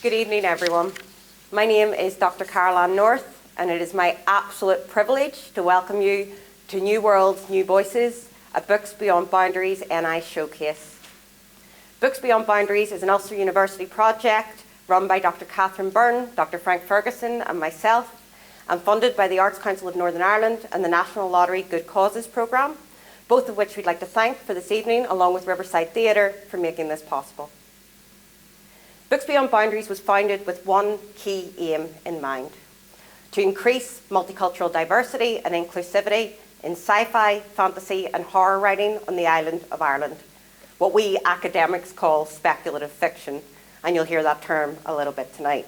Good evening, everyone. My name is Dr. Coleraine North, and it is my absolute privilege to welcome you to New Worlds, New Voices, a Books Beyond Boundaries NI Showcase. Books Beyond Boundaries is an Ulster University project run by Dr. Catherine Byrne, Dr. Frank Ferguson and myself, and funded by the Arts Council of Northern Ireland and the National Lottery Good Causes programme, both of which we'd like to thank for this evening, along with Riverside Theatre, for making this possible. Books Beyond Boundaries was founded with one key aim in mind: to increase multicultural diversity and inclusivity in sci-fi, fantasy and horror writing on the island of Ireland, what we academics call speculative fiction, and you'll hear that term a little bit tonight.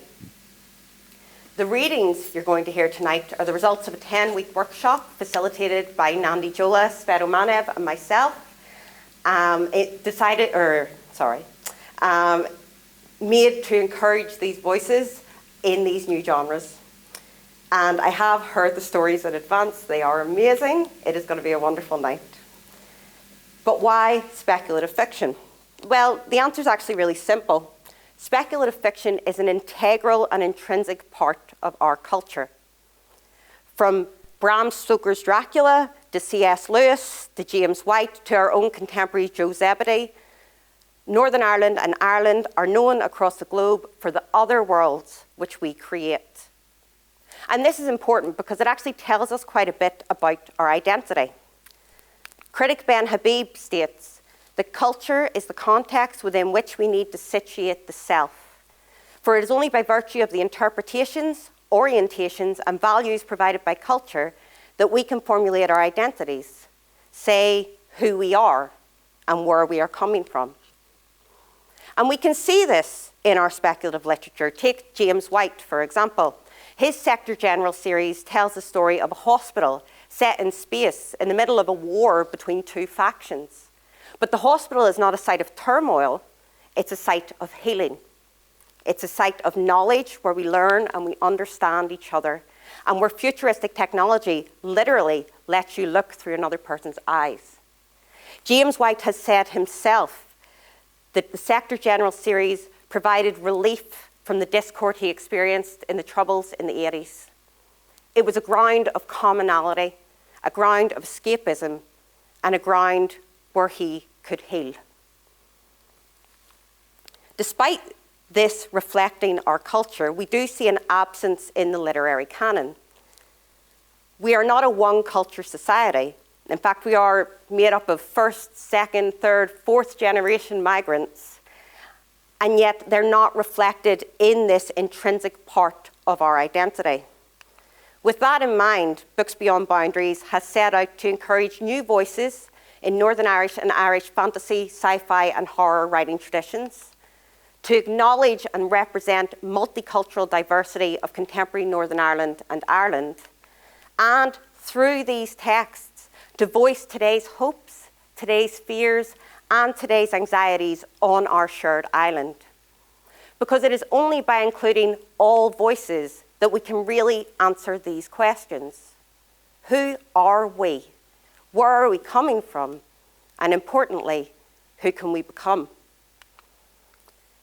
The readings you're going to hear tonight are the results of a 10-week workshop facilitated by Nandi Jola, Sveto Manev and myself. Made to encourage these voices in these new genres. And I have heard the stories in advance. They are amazing. It is going to be a wonderful night. But why speculative fiction? Well, the answer is actually really simple. Speculative fiction is an integral and intrinsic part of our culture. From Bram Stoker's Dracula, to C.S. Lewis, to James White, to our own contemporary Joe Zebedee, Northern Ireland and Ireland are known across the globe for the other worlds which we create. And this is important because it actually tells us quite a bit about our identity. Critic Ben Habib states that culture is the context within which we need to situate the self. For it is only by virtue of the interpretations, orientations, and values provided by culture that we can formulate our identities, say who we are and where we are coming from. And we can see this in our speculative literature. Take James White, for example. His Sector General series tells the story of a hospital set in space in the middle of a war between two factions. But the hospital is not a site of turmoil, it's a site of healing. It's a site of knowledge where we learn and we understand each other, and where futuristic technology literally lets you look through another person's eyes. James White has said himself that the Sector General series provided relief from the discord he experienced in the Troubles in the 80s. It was a ground of commonality, a ground of escapism, and a ground where he could heal. Despite this reflecting our culture, we do see an absence in the literary canon. We are not a one-culture society. In fact, we are made up of first, second, third, fourth generation migrants, and yet they're not reflected in this intrinsic part of our identity. With that in mind, Books Beyond Boundaries has set out to encourage new voices in Northern Irish and Irish fantasy, sci-fi and horror writing traditions, to acknowledge and represent multicultural diversity of contemporary Northern Ireland and Ireland, and through these texts, to voice today's hopes, today's fears, and today's anxieties on our shared island. Because it is only by including all voices that we can really answer these questions. Who are we? Where are we coming from? And importantly, who can we become?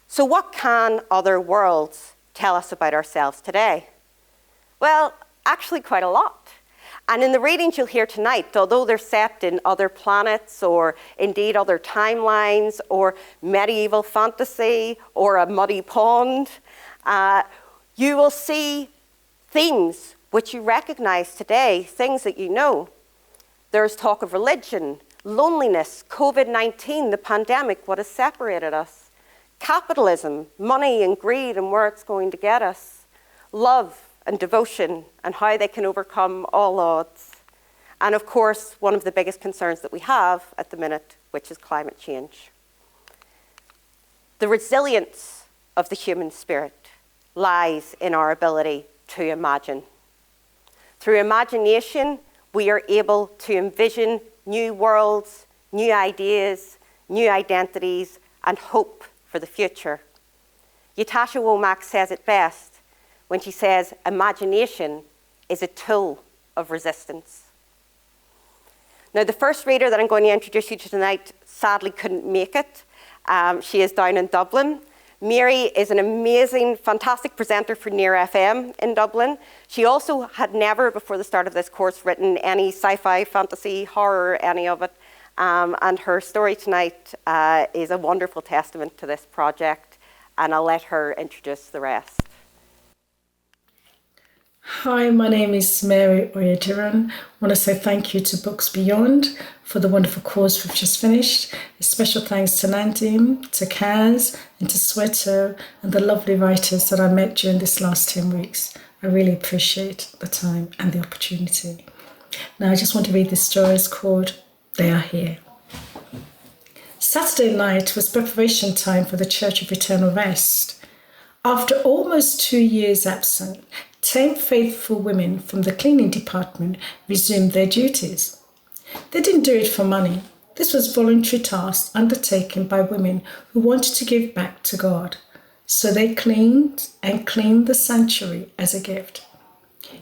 So what can other worlds tell us about ourselves today? Well, actually quite a lot. And in the readings you'll hear tonight, although they're set in other planets or indeed other timelines or medieval fantasy or a muddy pond, you will see themes which you recognize today, things that you know. There's talk of religion, loneliness, COVID-19, the pandemic, what has separated us, capitalism, money and greed and where it's going to get us, love and devotion and how they can overcome all odds. And of course, one of the biggest concerns that we have at the minute, which is climate change. The resilience of the human spirit lies in our ability to imagine. Through imagination, we are able to envision new worlds, new ideas, new identities, and hope for the future. Natasha Womack says it best when she says, imagination is a tool of resistance. Now, the first reader that I'm going to introduce you to tonight sadly couldn't make it. She is down in Dublin. Mary is an amazing, fantastic presenter for Near FM in Dublin. She also had never, before the start of this course, written any sci-fi, fantasy, horror, any of it. And her story tonight is a wonderful testament to this project, and I'll let her introduce the rest. Hi, my name is Mary Oyediran. I want to say thank you to Books Beyond for the wonderful course we've just finished. A special thanks to Nandim, to Kaz, and to Sweto, and the lovely writers that I met during this last 10 weeks. I really appreciate the time and the opportunity. Now, I just want to read this story. It's called They Are Here. Saturday night was preparation time for the Church of Eternal Rest. After almost 2 years absent, 10 faithful women from the cleaning department resumed their duties. They didn't do it for money. This was a voluntary task undertaken by women who wanted to give back to God. So they cleaned and cleaned the sanctuary as a gift.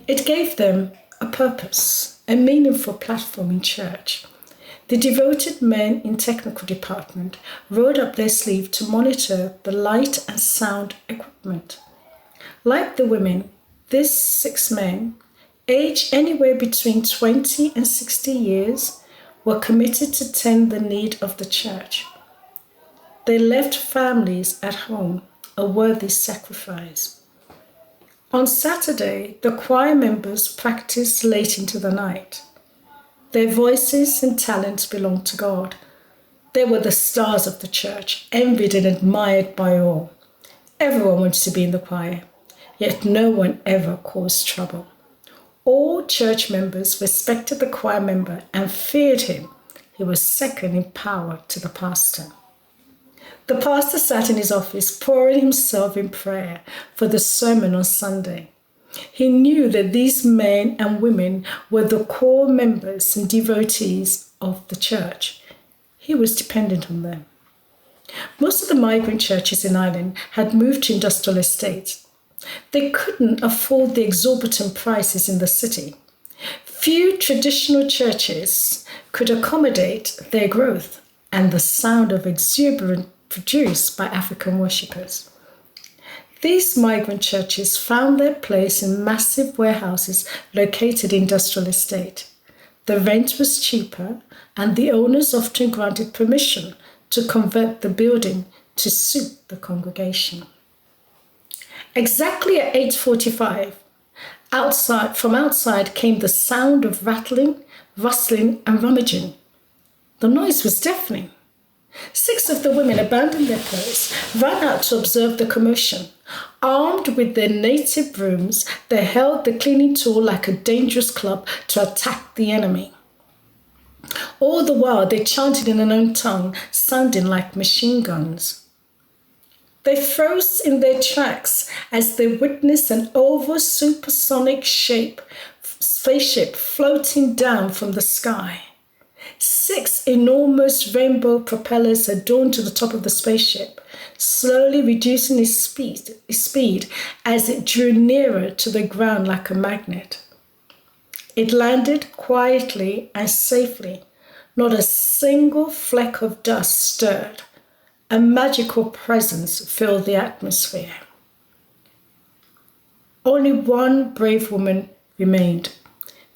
It gave them a purpose, a meaningful platform in church. The devoted men in technical department rolled up their sleeve to monitor the light and sound equipment. Like the women, these 6 men, aged anywhere between 20 and 60 years, were committed to tend the need of the church. They left families at home, a worthy sacrifice. On Saturday, the choir members practiced late into the night. Their voices and talents belonged to God. They were the stars of the church, envied and admired by all. Everyone wanted to be in the choir, yet no one ever caused trouble. All church members respected the choir member and feared him. He was second in power to the pastor. The pastor sat in his office, pouring himself in prayer for the sermon on Sunday. He knew that these men and women were the core members and devotees of the church. He was dependent on them. Most of the migrant churches in Ireland had moved to industrial estates. They couldn't afford the exorbitant prices in the city. Few traditional churches could accommodate their growth and the sound of exuberance produced by African worshippers. These migrant churches found their place in massive warehouses located in industrial estate. The rent was cheaper, and the owners often granted permission to convert the building to suit the congregation. Exactly at 8:45, from outside came the sound of rattling, rustling, and rummaging. The noise was deafening. 6 of the women abandoned their posts, ran out to observe the commotion. Armed with their native brooms, they held the cleaning tool like a dangerous club to attack the enemy. All the while, they chanted in an unknown tongue, sounding like machine guns. They froze in their tracks as they witnessed an oval supersonic spaceship floating down from the sky. 6 enormous rainbow propellers adorned to the top of the spaceship, slowly reducing its speed as it drew nearer to the ground like a magnet. It landed quietly and safely. Not a single fleck of dust stirred. A magical presence filled the atmosphere. Only one brave woman remained.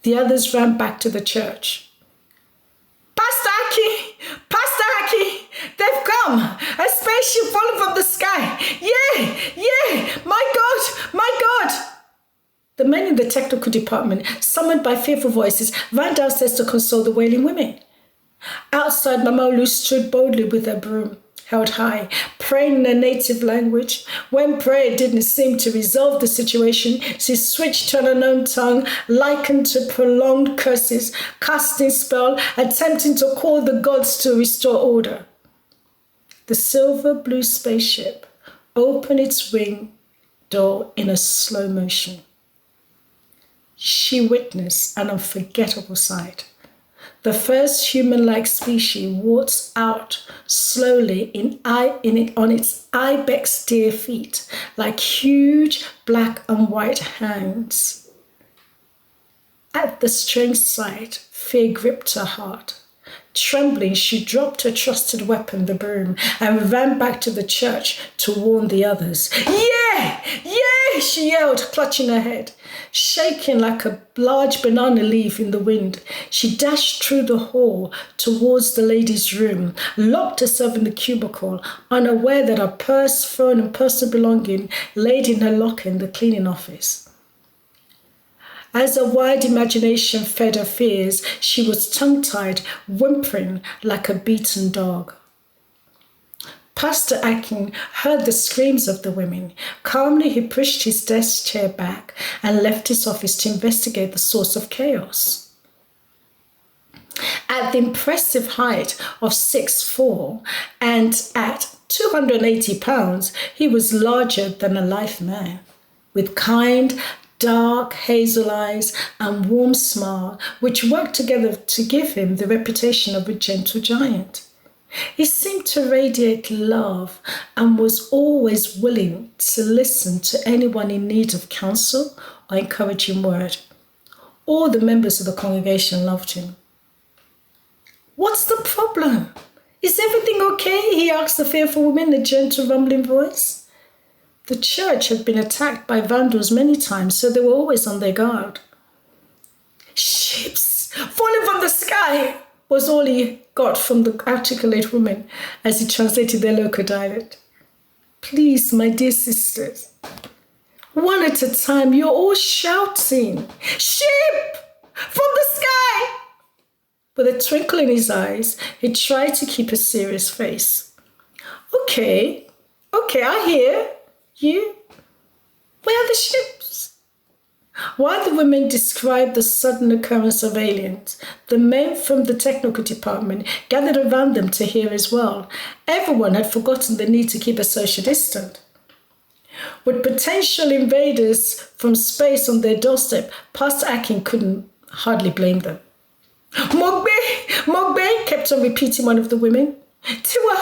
The others ran back to the church. Pastor Aki, they've come! A spaceship falling from the sky! Yeah! My God! The men in the technical department, summoned by fearful voices, ran downstairs to console the wailing women. Outside, Mama Olu stood boldly with her broom held high, praying in her native language. When prayer didn't seem to resolve the situation, she switched to an unknown tongue, likened to prolonged curses, casting spell, attempting to call the gods to restore order. The silver blue spaceship opened its wing door in a slow motion. She witnessed an unforgettable sight. The first human-like species walks out slowly on its ibex deer feet, like huge black and white hands. At the strange sight, fear gripped her heart. Trembling, she dropped her trusted weapon, the broom, and ran back to the church to warn the others. Yeah! Yeah! She yelled, clutching her head. Shaking like a large banana leaf in the wind, she dashed through the hall towards the ladies' room, locked herself in the cubicle, unaware that her purse, phone, and personal belonging laid in her locker in the cleaning office. As her wide imagination fed her fears, she was tongue-tied, whimpering like a beaten dog. Pastor Akin heard the screams of the women. Calmly, he pushed his desk chair back and left his office to investigate the source of chaos. At the impressive height of 6'4" and at 280 pounds, he was larger than a life man, with kind, dark hazel eyes and warm smile, which worked together to give him the reputation of a gentle giant. He seemed to radiate love and was always willing to listen to anyone in need of counsel or encouraging word. All the members of the congregation loved him. "What's the problem? Is everything okay?" he asked the fearful woman in a gentle, rumbling voice. The church had been attacked by vandals many times, so they were always on their guard. "Ships falling from the sky," was all he got from the articulate woman as he translated their local dialect. "Please, my dear sisters, one at a time, you're all shouting, 'Ship from the sky!'" With a twinkle in his eyes, he tried to keep a serious face. Okay, I hear you. Where are the ships?" While the women described the sudden occurrence of aliens, the men from the technical department gathered around them to hear as well. Everyone had forgotten the need to keep a social distance. With potential invaders from space on their doorstep, Pastor Akin couldn't hardly blame them. Mogbe, kept on repeating one of the women. Tiwa,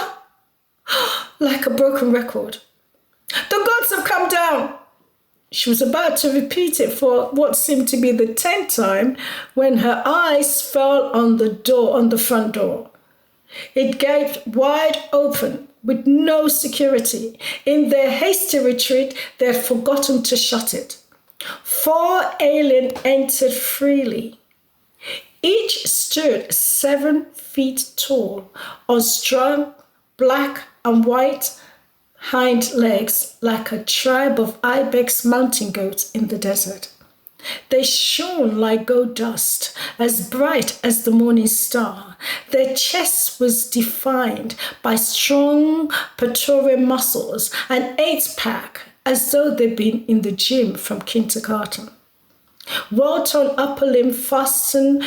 like a broken record. "The gods have come down." She was about to repeat it for what seemed to be the 10th time when her eyes fell on the front door. It gaped wide open with no security. In their hasty retreat, they had forgotten to shut it. 4 aliens entered freely. Each stood 7 feet tall on strong black and white hind legs like a tribe of ibex mountain goats in the desert. They shone like gold dust, as bright as the morning star. Their chest was defined by strong pectoral muscles and 8-pack, as though they'd been in the gym from kindergarten. Well-toned upper limb fastened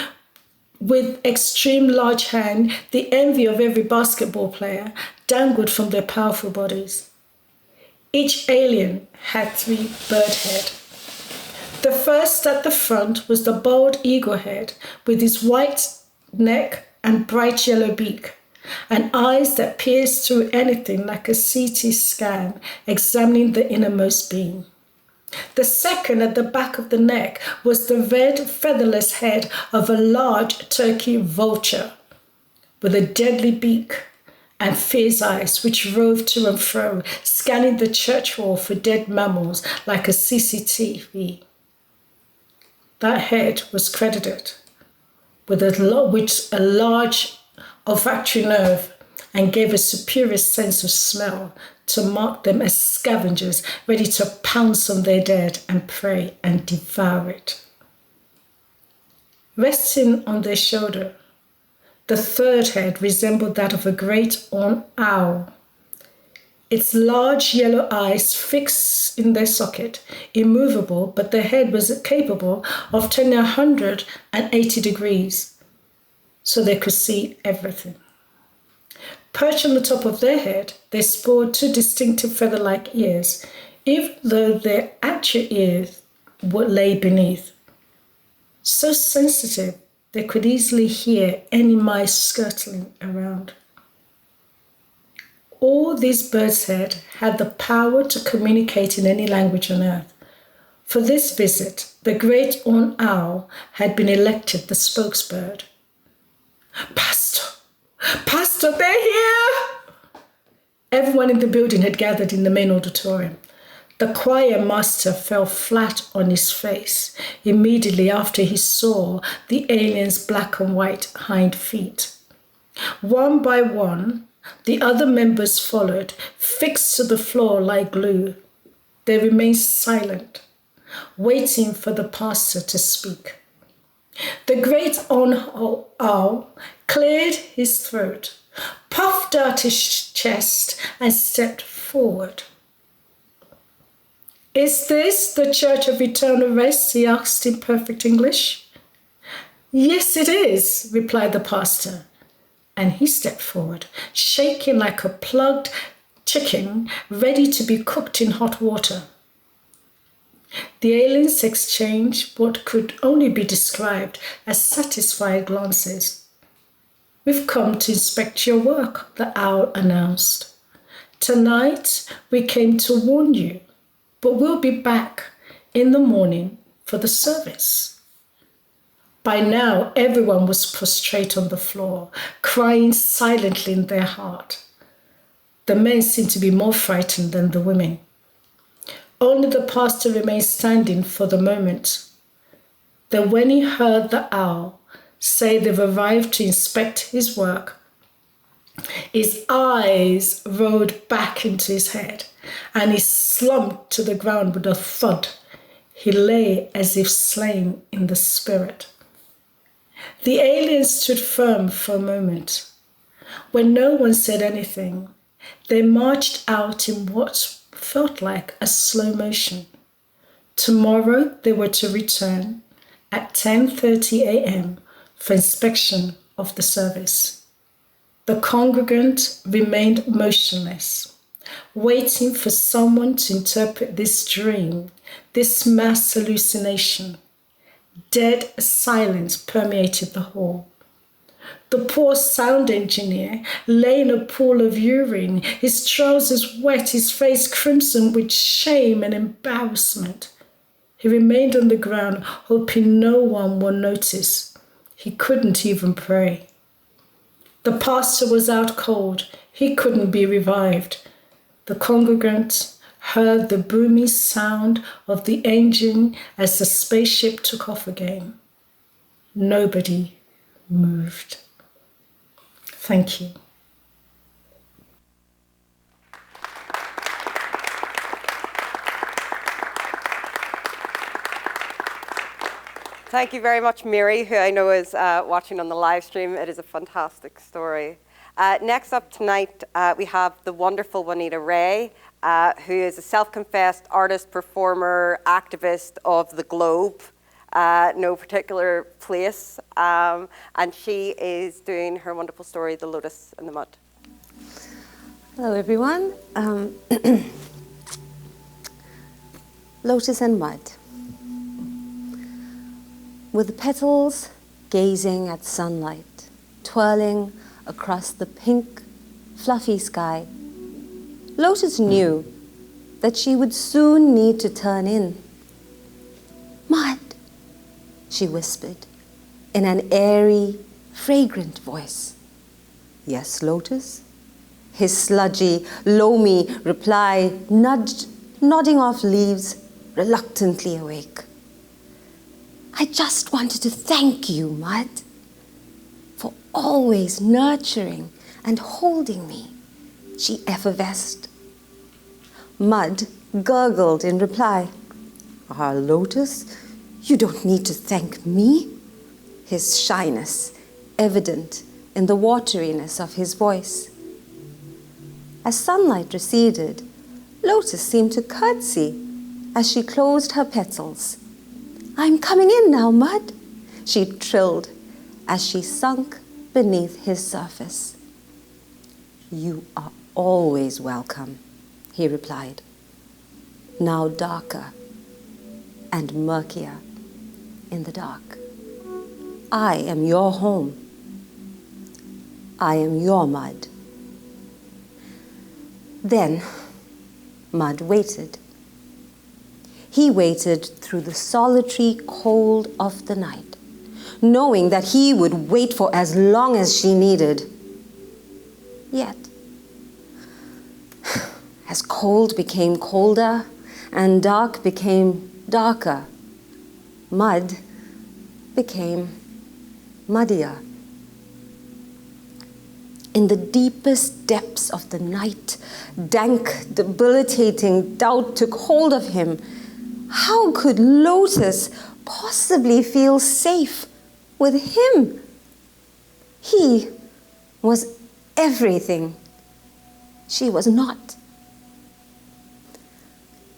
with extreme large hand, the envy of every basketball player, dangled from their powerful bodies. Each alien had 3 bird heads. The first at the front was the bald eagle head with his white neck and bright yellow beak, and eyes that pierced through anything like a CT scan, examining the innermost being. The second at the back of the neck was the red featherless head of a large turkey vulture with a deadly beak and fierce eyes which roved to and fro, scanning the church wall for dead mammals like a CCTV. That head was credited with a large olfactory nerve and gave a superior sense of smell to mark them as scavengers ready to pounce on their dead and prey and devour it. Resting on their shoulder, the third head resembled that of a great horned owl. Its large yellow eyes fixed in their socket, immovable, but the head was capable of turning 180 degrees, so they could see everything. Perched on the top of their head, they sported 2 distinctive feather-like ears, even though their actual ears lay beneath. So sensitive, they could easily hear any mice skirting around. All these birds' heads had the power to communicate in any language on earth. For this visit, the great horned owl had been elected the spokesbird. "Pastor, Pastor, they're here! Everyone in the building had gathered in the main auditorium. The choir master fell flat on his face immediately after he saw the alien's black and white hind feet. One by one, the other members followed, fixed to the floor like glue. They remained silent, waiting for the pastor to speak. The great owl cleared his throat, puffed out his chest, and stepped forward. "Is this the Church of Eternal Rest?" he asked in perfect English. "Yes, it is," replied the pastor. And he stepped forward, shaking like a plugged chicken ready to be cooked in hot water. The aliens exchanged what could only be described as satisfied glances. "We've come to inspect your work," the owl announced. "Tonight we came to warn you, but we'll be back in the morning for the service." By now, everyone was prostrate on the floor, crying silently in their heart. The men seemed to be more frightened than the women. Only the pastor remained standing for the moment. Then when he heard the owl say they've arrived to inspect his work, his eyes rolled back into his head and he slumped to the ground with a thud. He lay as if slain in the spirit. The aliens stood firm for a moment. When no one said anything, they marched out in what felt like a slow motion. Tomorrow they were to return at 10:30 a.m. for inspection of the service. The congregant remained motionless, waiting for someone to interpret this dream, this mass hallucination. Dead silence permeated the hall. The poor sound engineer lay in a pool of urine, his trousers wet, his face crimson with shame and embarrassment. He remained on the ground, hoping no one would notice. He couldn't even pray. The pastor was out cold. He couldn't be revived. The congregant heard the booming sound of the engine as the spaceship took off again. Nobody moved. Thank you. Thank you very much, Miri, who I know is watching on the live stream. It is a fantastic story. Next up tonight, we have the wonderful Juanita Ray, who is a self-confessed artist, performer, activist of the globe, no particular place. And she is doing her wonderful story, The Lotus in the Mud. Hello, everyone. Lotus and Mud. With the petals gazing at sunlight, twirling across the pink, fluffy sky, Lotus knew that she would soon need to turn in. "Mud," she whispered in an airy, fragrant voice. "Yes, Lotus?" His sludgy, loamy reply nudged, nodding off leaves, reluctantly awake. "I just wanted to thank you, Mud, for always nurturing and holding me," she effervesced. Mud gurgled in reply. "Ah, Lotus, you don't need to thank me," his shyness evident in the wateriness of his voice. As sunlight receded, Lotus seemed to curtsy as she closed her petals. "I'm coming in now, Mud," she trilled as she sunk beneath his surface. "You are always welcome," he replied, now darker and murkier in the dark. "I am your home. I am your Mud." Then Mud waited. He waited through the solitary cold of the night, knowing that he would wait for as long as she needed. yet. As cold became colder and dark became darker, mud became muddier. In the deepest depths of the night, dank, debilitating doubt took hold of him. How could Lotus possibly feel safe with him? He was everything she was not.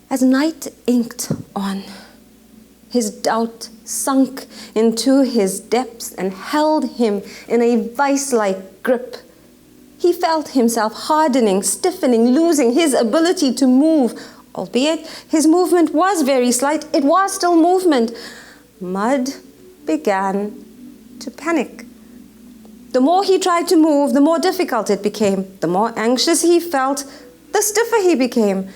As night inked on, his doubt sunk into his depths and held him in a vice-like grip. He felt himself hardening, stiffening, losing his ability to move. Albeit his movement was very slight, it was still movement. Mud began to panic. The more he tried to move, the more difficult it became. The more anxious he felt, the stiffer he became.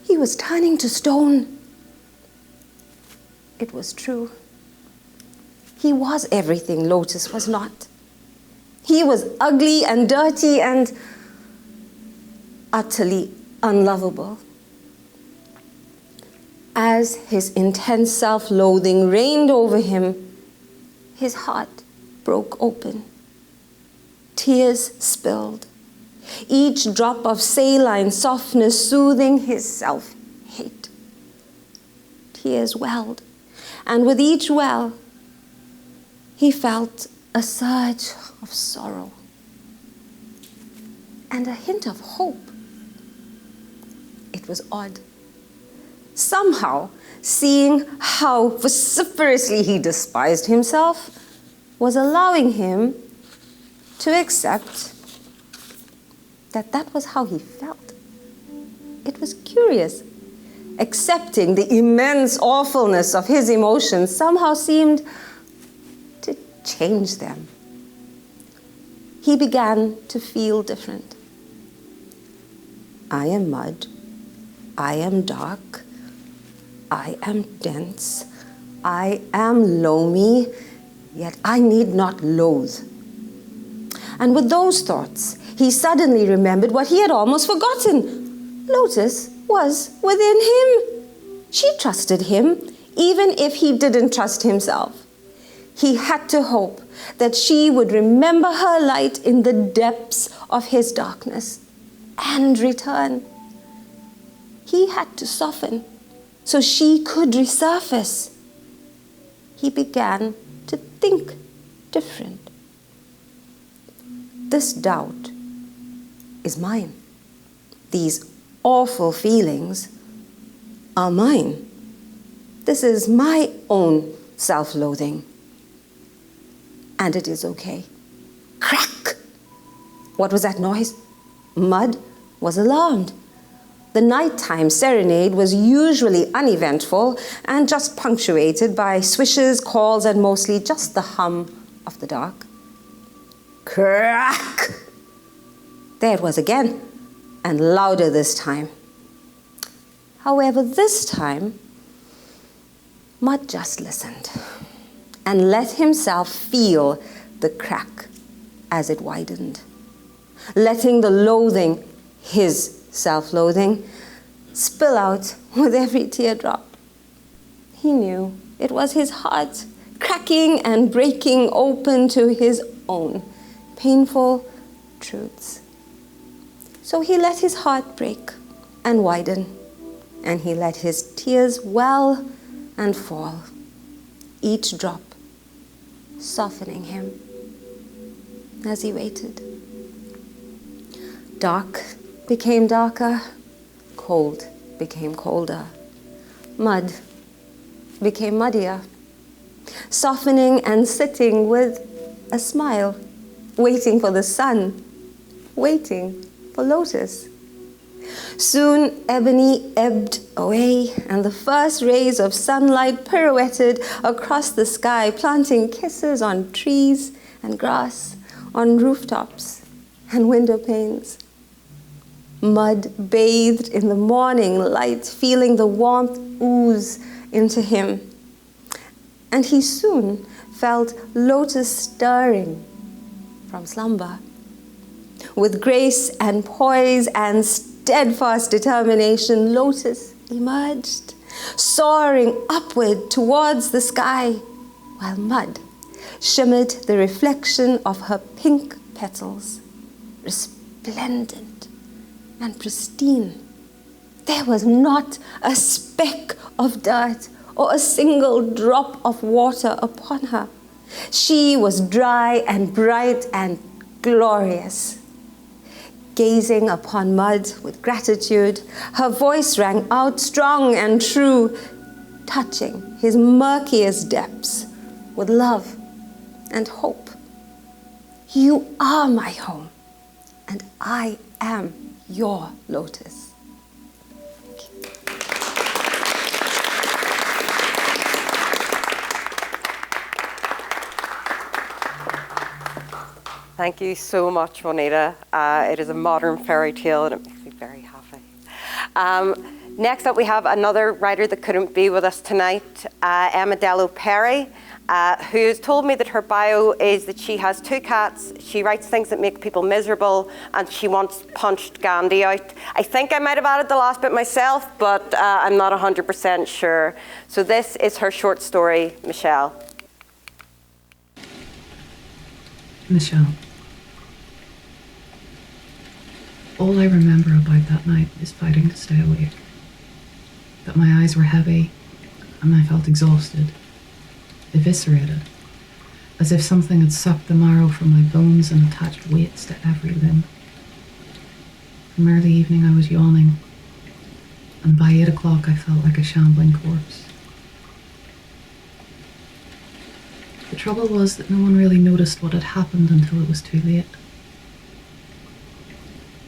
He was turning to stone. It was true. He was everything Lotus was not. He was ugly and dirty and utterly unlovable. As his intense self-loathing reigned over him, his heart broke open. Tears spilled, each drop of saline softness soothing his self-hate. Tears welled, and with each well, he felt a surge of sorrow and a hint of hope. It was odd. Somehow, seeing how vociferously he despised himself was allowing him to accept that that was how he felt. It was curious. Accepting the immense awfulness of his emotions somehow seemed to change them. He began to feel different. I am mud. I am dark. I am dense. I am loamy, yet I need not loathe. And with those thoughts, he suddenly remembered what he had almost forgotten. Lotus was within him. She trusted him, even if he didn't trust himself. He had to hope that she would remember her light in the depths of his darkness and return. He had to soften so she could resurface. He began to think different. This doubt is mine. These awful feelings are mine. This is my own self-loathing. And it is okay. Crack! What was that noise? Mud was alarmed. The nighttime serenade was usually uneventful and just punctuated by swishes, calls, and mostly just the hum of the dark. Crack! There it was again, and louder this time. However, this time, Mud just listened and let himself feel the crack as it widened, letting the loathing, his self-loathing, spill out with every teardrop. He knew it was his heart cracking and breaking open to his own painful truths. So he let his heart break and widen, and he let his tears well and fall, each drop softening him as he waited. Dark became darker, cold became colder, mud became muddier, softening and sitting with a smile, waiting for the sun, waiting for Lotus. Soon ebony ebbed away, and the first rays of sunlight pirouetted across the sky, planting kisses on trees and grass, on rooftops and window panes. Mud bathed in the morning light, feeling the warmth ooze into him. And he soon felt Lotus stirring from slumber. With grace and poise and steadfast determination, Lotus emerged, soaring upward towards the sky, while Mud shimmered the reflection of her pink petals, resplendent and pristine. There was not a speck of dirt or a single drop of water upon her. She was dry and bright and glorious. Gazing upon Mud with gratitude, her voice rang out strong and true, touching his murkiest depths with love and hope. You are my home, and I am your Lotus. Thank you so much, Juanita. It is a modern fairy tale and it makes me very happy. Next up, we have another writer that couldn't be with us tonight, Emma Dello Perry, who has told me that her bio is that she has 2 cats, she writes things that make people miserable, and she once punched Gandhi out. I think I might have added the last bit myself, but I'm not 100% sure. So this is her short story, Michelle. Michelle. All I remember about that night is fighting to stay awake. That my eyes were heavy and I felt exhausted, eviscerated, as if something had sucked the marrow from my bones and attached weights to every limb. From early evening I was yawning, and by 8 o'clock I felt like a shambling corpse. The trouble was that no one really noticed what had happened until it was too late.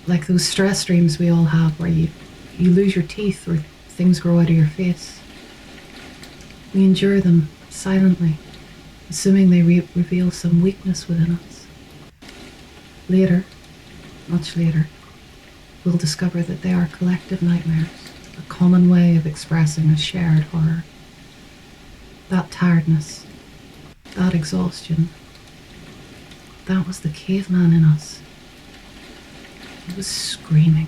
Like those stress dreams we all have where you lose your teeth or things grow out of your face. We endure them silently, assuming they reveal some weakness within us. Later, much later, we'll discover that they are collective nightmares, a common way of expressing a shared horror. That tiredness, that exhaustion, that was the caveman in us. He was screaming.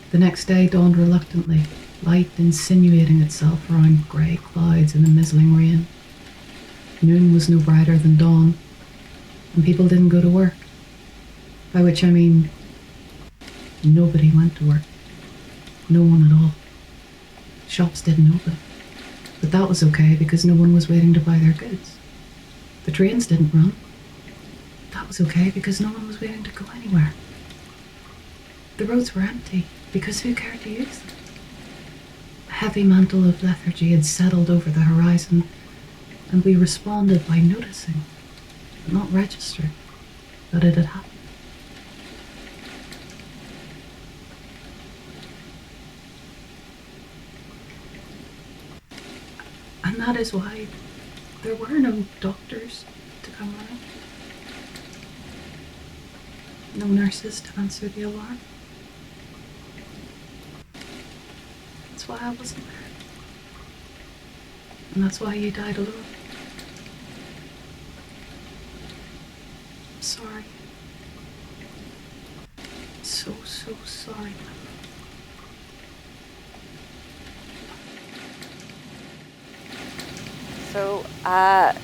The next day dawned reluctantly, light insinuating itself around grey clouds in the mizzling rain. Noon was no brighter than dawn, and people didn't go to work. By which I mean, nobody went to work. No one at all. Shops didn't open. But that was okay because no one was waiting to buy their goods. The trains didn't run. That was okay because no one was waiting to go anywhere. The roads were empty because who cared to use them? A heavy mantle of lethargy had settled over the horizon, and we responded by noticing, but not registering, that it had happened. And that is why there were no doctors to come running. No nurses to answer the alarm. That's why I wasn't there. And that's why you died alone. I'm sorry. So sorry. So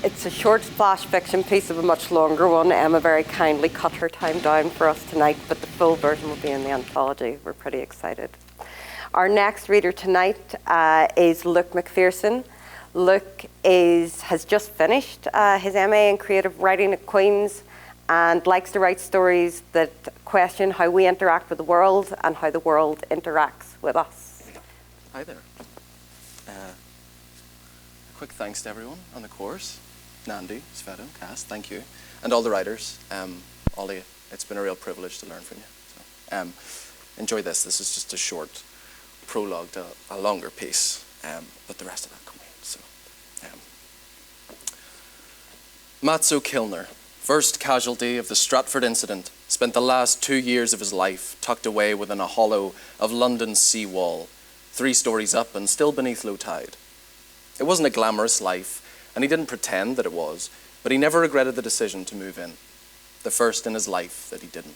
it's a short flash fiction piece of a much longer one. Emma very kindly cut her time down for us tonight, but the full version will be in the anthology. We're pretty excited. Our next reader tonight is Luke McPherson. Luke has just finished his MA in creative writing at Queen's and likes to write stories that question how we interact with the world and how the world interacts with us. Hi there. Quick thanks to everyone on the course. Nandi, Sveta, Cass, thank you. And all the writers. Ollie, it's been a real privilege to learn from you. So, enjoy this. This is just a short prologue to a longer piece, but the rest of that coming. So, Matzo Kilner, first casualty of the Stratford incident, spent the last 2 years of his life tucked away within a hollow of London's sea wall, 3 stories up and still beneath low tide. It wasn't a glamorous life, and he didn't pretend that it was, but he never regretted the decision to move in. the first in his life that he didn't.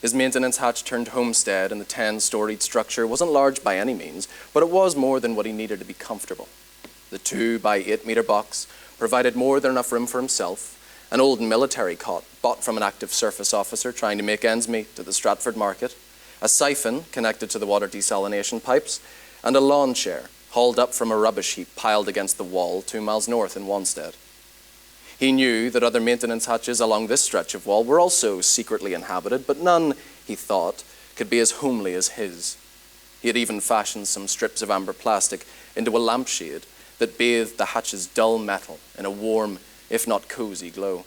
His maintenance hatch turned homestead in the 10-storied structure wasn't large by any means, but it was more than what he needed to be comfortable. The 2 by 8 metre box provided more than enough room for himself, an old military cot bought from an active surface officer trying to make ends meet at the Stratford market, a siphon connected to the water desalination pipes, and a lawn chair hauled up from a rubbish heap piled against the wall 2 miles north in Wanstead. He knew that other maintenance hatches along this stretch of wall were also secretly inhabited, but none, he thought, could be as homely as his. He had even fashioned some strips of amber plastic into a lampshade that bathed the hatch's dull metal in a warm, if not cosy, glow.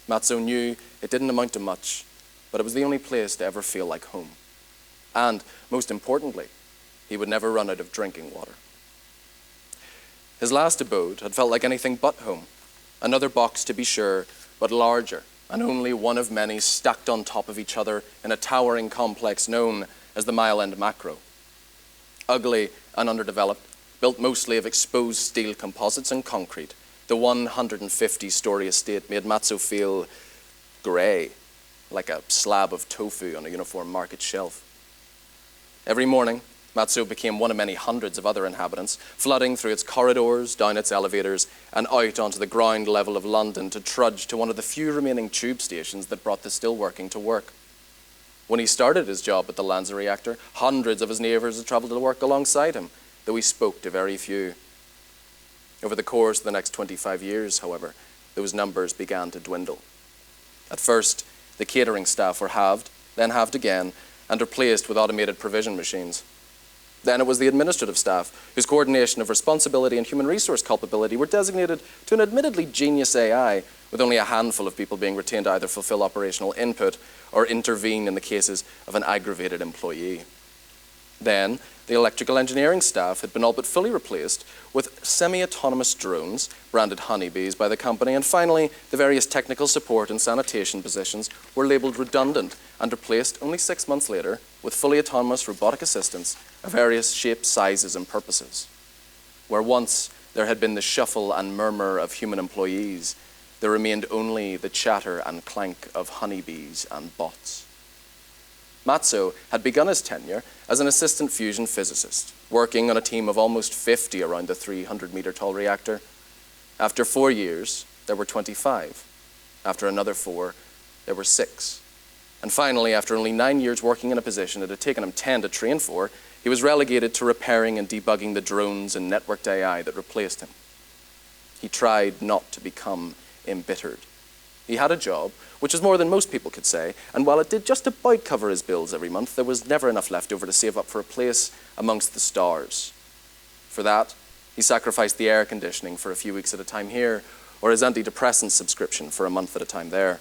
Matzo knew it didn't amount to much, but it was the only place to ever feel like home. And, most importantly, he would never run out of drinking water. His last abode had felt like anything but home. Another box, to be sure, but larger, and only one of many stacked on top of each other in a towering complex known as the Mile End Macro. Ugly and underdeveloped, built mostly of exposed steel composites and concrete, the 150-story estate made Matzo feel grey, like a slab of tofu on a uniform market shelf. Every morning, Matzo became one of many hundreds of other inhabitants, flooding through its corridors, down its elevators, and out onto the ground level of London to trudge to one of the few remaining tube stations that brought the still working to work. When he started his job at the Lanza reactor, hundreds of his neighbours had travelled to work alongside him, though he spoke to very few. Over the course of the next 25 years, however, those numbers began to dwindle. At first, the catering staff were halved, then halved again, and replaced with automated provision machines. Then it was the administrative staff, whose coordination of responsibility and human resource culpability were designated to an admittedly genius AI, with only a handful of people being retained to either fulfill operational input or intervene in the cases of an aggravated employee. Then, the electrical engineering staff had been all but fully replaced with semi-autonomous drones, branded honeybees by the company, and finally, the various technical support and sanitation positions were labelled redundant and replaced only 6 months later with fully autonomous robotic assistants of various shapes, sizes, and purposes. Where once there had been the shuffle and murmur of human employees, there remained only the chatter and clank of honeybees and bots. Matzo had begun his tenure as an assistant fusion physicist, working on a team of almost 50 around the 300-metre-tall reactor. After 4 years, there were 25. After another 4, there were 6. And finally, after only 9 years working in a position it had taken him 10 to train for, he was relegated to repairing and debugging the drones and networked AI that replaced him. He tried not to become embittered. He had a job, which is more than most people could say, and while it did just about cover his bills every month, there was never enough left over to save up for a place amongst the stars. For that, he sacrificed the air conditioning for a few weeks at a time here, or his antidepressant subscription for a month at a time there.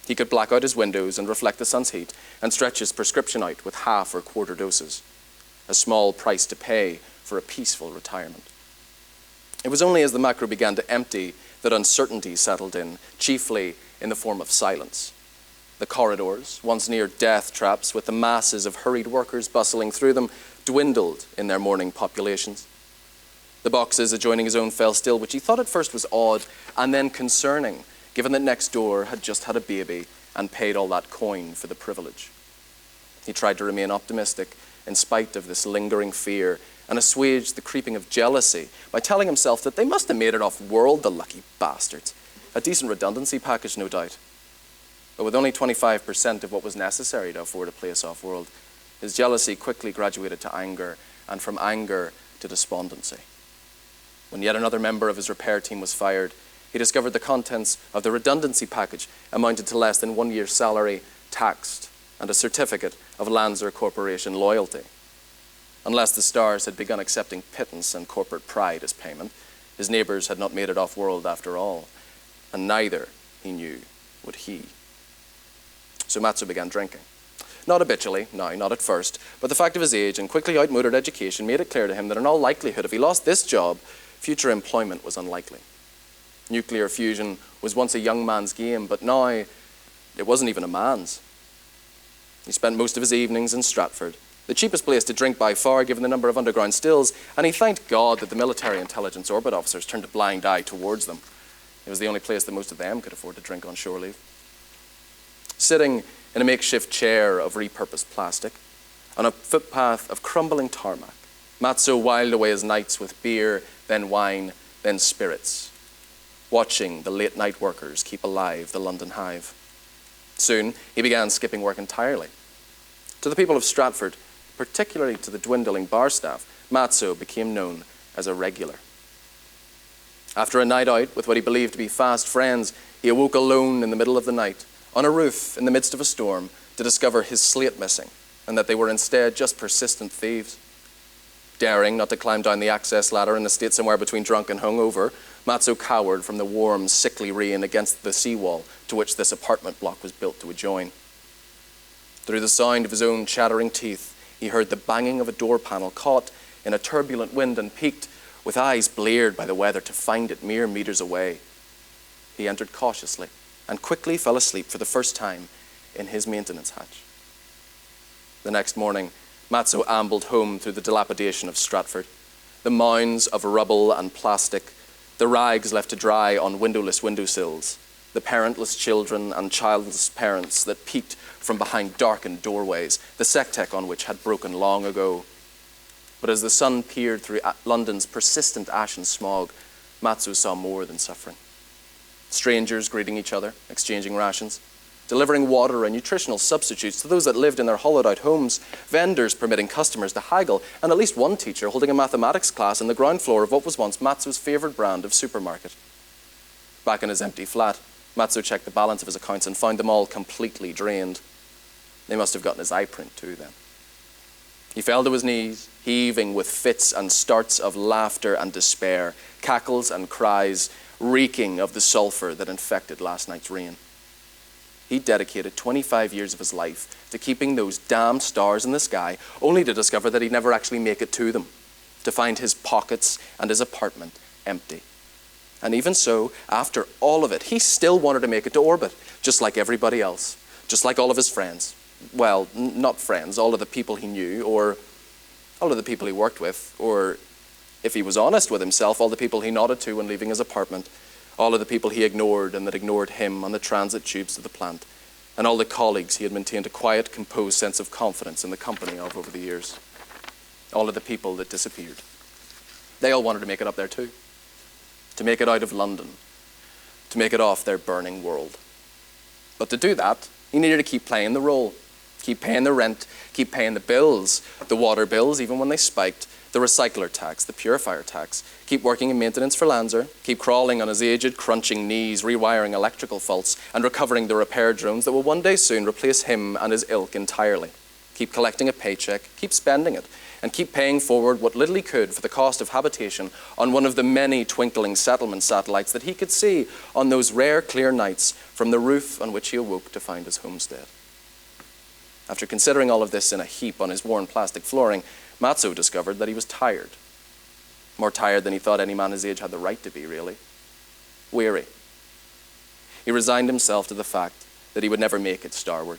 He could black out his windows and reflect the sun's heat, and stretch his prescription out with half or quarter doses. A small price to pay for a peaceful retirement. It was only as the macro began to empty that uncertainty settled in, chiefly in the form of silence. The corridors, once near death traps with the masses of hurried workers bustling through them, dwindled in their morning populations. The boxes adjoining his own fell still, which he thought at first was odd and then concerning, given that next door had just had a baby and paid all that coin for the privilege. He tried to remain optimistic in spite of this lingering fear and assuaged the creeping of jealousy by telling himself that they must have made it off-world, the lucky bastards. A decent redundancy package, no doubt. But with only 25% of what was necessary to afford a place off-world, his jealousy quickly graduated to anger, and from anger to despondency. When yet another member of his repair team was fired, he discovered the contents of the redundancy package amounted to less than 1 year's salary, taxed, and a certificate of Lanza Corporation loyalty. Unless the stars had begun accepting pittance and corporate pride as payment, his neighbours had not made it off-world after all, and neither, he knew, would he. So Matzo began drinking. Not habitually, no, not at first, but the fact of his age and quickly outmoded education made it clear to him that in all likelihood, if he lost this job, future employment was unlikely. Nuclear fusion was once a young man's game, but now it wasn't even a man's. He spent most of his evenings in Stratford, the cheapest place to drink by far given the number of underground stills, and he thanked God that the military intelligence orbit officers turned a blind eye towards them. It was the only place that most of them could afford to drink on shore leave. Sitting in a makeshift chair of repurposed plastic, on a footpath of crumbling tarmac, Matzo whiled away his nights with beer, then wine, then spirits, watching the late-night workers keep alive the London hive. Soon, he began skipping work entirely. To the people of Stratford, particularly to the dwindling bar staff, Matzo became known as a regular. After a night out with what he believed to be fast friends, he awoke alone in the middle of the night, on a roof in the midst of a storm, to discover his slate missing, and that they were instead just persistent thieves. Daring not to climb down the access ladder in a state somewhere between drunk and hungover, Matzo cowered from the warm, sickly rain against the seawall to which this apartment block was built to adjoin. Through the sound of his own chattering teeth, he heard the banging of a door panel caught in a turbulent wind and peeked, with eyes bleared by the weather, to find it mere meters away. He entered cautiously and quickly fell asleep for the first time in his maintenance hatch. The next morning, Matzo ambled home through the dilapidation of Stratford, the mounds of rubble and plastic, the rags left to dry on windowless windowsills, the parentless children and childless parents that peeked from behind darkened doorways, the sectech on which had broken long ago. But as the sun peered through London's persistent ash and smog, Matzo saw more than suffering. Strangers greeting each other, exchanging rations, delivering water and nutritional substitutes to those that lived in their hollowed-out homes, vendors permitting customers to haggle, and at least one teacher holding a mathematics class on the ground floor of what was once Matzo's favourite brand of supermarket. Back in his empty flat, Matzo checked the balance of his accounts and found them all completely drained. They must have gotten his eye print too then. He fell to his knees, heaving with fits and starts of laughter and despair, cackles and cries, reeking of the sulphur that infected last night's rain. He dedicated 25 years of his life to keeping those damn stars in the sky, only to discover that he'd never actually make it to them, to find his pockets and his apartment empty. And even so, after all of it, he still wanted to make it to orbit, just like everybody else, just like all of his friends. Well, not friends, all of the people he knew, or all of the people he worked with, or, if he was honest with himself, all the people he nodded to when leaving his apartment, all of the people he ignored and that ignored him on the transit tubes to the plant, and all the colleagues he had maintained a quiet, composed sense of confidence in the company of over the years. All of the people that disappeared. They all wanted to make it up there too. To make it out of London. To make it off their burning world. But to do that, he needed to keep playing the role. Keep paying the rent, keep paying the bills, the water bills, even when they spiked, the recycler tax, the purifier tax, keep working in maintenance for Lanzer, keep crawling on his aged, crunching knees, rewiring electrical faults, and recovering the repair drones that will one day soon replace him and his ilk entirely. Keep collecting a paycheck, keep spending it, and keep paying forward what little he could for the cost of habitation on one of the many twinkling settlement satellites that he could see on those rare, clear nights from the roof on which he awoke to find his homestead. After considering all of this in a heap on his worn plastic flooring, Matzo discovered that he was tired. More tired than he thought any man his age had the right to be, really. Weary. He resigned himself to the fact that he would never make it starward,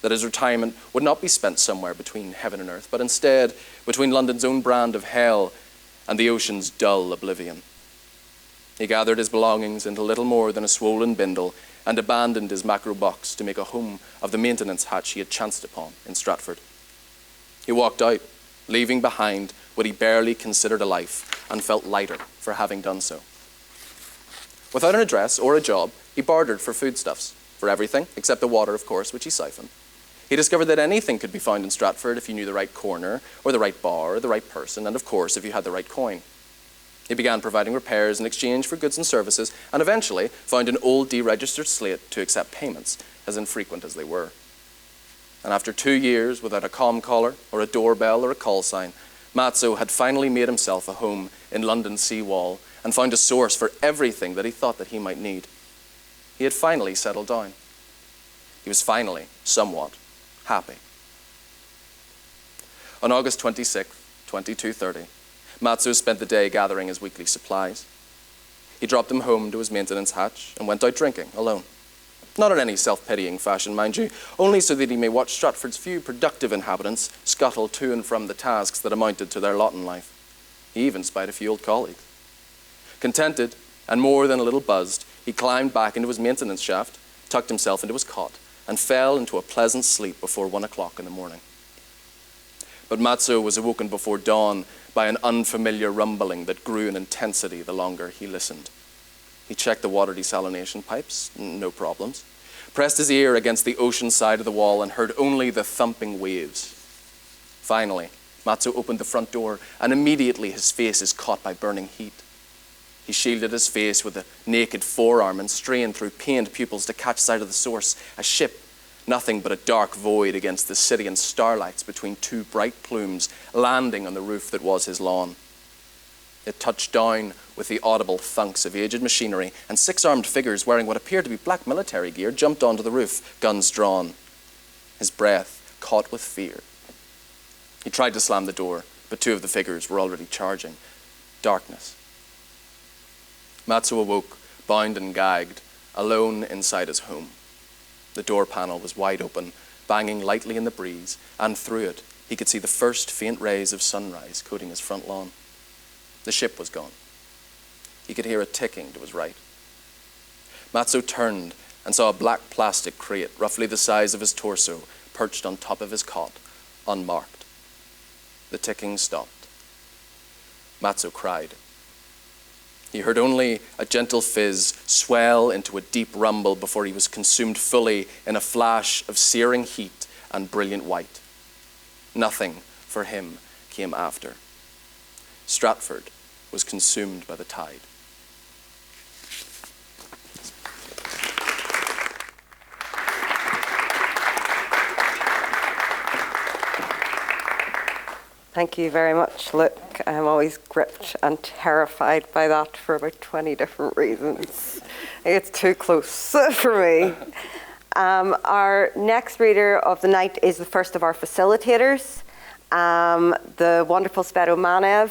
that his retirement would not be spent somewhere between heaven and earth, but instead between London's own brand of hell and the ocean's dull oblivion. He gathered his belongings into little more than a swollen bindle and abandoned his macro box to make a home of the maintenance hatch he had chanced upon in Stratford. He walked out, leaving behind what he barely considered a life, and felt lighter for having done so. Without an address or a job, he bartered for foodstuffs, for everything, except the water, of course, which he siphoned. He discovered that anything could be found in Stratford if you knew the right corner, or the right bar, or the right person, and of course, if you had the right coin. He began providing repairs in exchange for goods and services, and eventually found an old deregistered slate to accept payments, as infrequent as they were. And after 2 years without a comm collar, or a doorbell, or a call sign, Matzo had finally made himself a home in London's seawall and found a source for everything that he thought that he might need. He had finally settled down. He was finally, somewhat, happy. On August 26th, 2230, Matzo spent the day gathering his weekly supplies. He dropped them home to his maintenance hatch and went out drinking, alone. Not in any self-pitying fashion, mind you, only so that he may watch Stratford's few productive inhabitants scuttle to and from the tasks that amounted to their lot in life. He even spied a few old colleagues. Contented, and more than a little buzzed, He climbed back into his maintenance shaft, tucked himself into his cot, and fell into a pleasant sleep before 1 o'clock in the morning. But Matzo was awoken before dawn by an unfamiliar rumbling that grew in intensity the longer he listened. He checked the water desalination pipes, no problems, pressed his ear against the ocean side of the wall and heard only the thumping waves. Finally, Matzo opened the front door, and immediately his face is caught by burning heat. He shielded his face with a naked forearm and strained through pained pupils to catch sight of the source, a ship, nothing but a dark void against the city and starlights between two bright plumes landing on the roof that was his lawn. It touched down with the audible thunks of aged machinery, and 6 armed figures wearing what appeared to be black military gear jumped onto the roof, guns drawn. His breath caught with fear. He tried to slam the door, but 2 of the figures were already charging. Darkness. Matzo awoke, bound and gagged, alone inside his home. The door panel was wide open, banging lightly in the breeze, and through it he could see the first faint rays of sunrise coating his front lawn. The ship was gone. He could hear it ticking to his right. Matzo turned and saw a black plastic crate, roughly the size of his torso, perched on top of his cot, unmarked. The ticking stopped. Matzo cried. He heard only a gentle fizz swell into a deep rumble before he was consumed fully in a flash of searing heat and brilliant white. Nothing for him came after. Stratford was consumed by the tide. Thank you very much, Luke. I'm always gripped and terrified by that for about 20 different reasons. It's too close for me. Our next reader of the night is the first of our facilitators. The wonderful Sveto Manev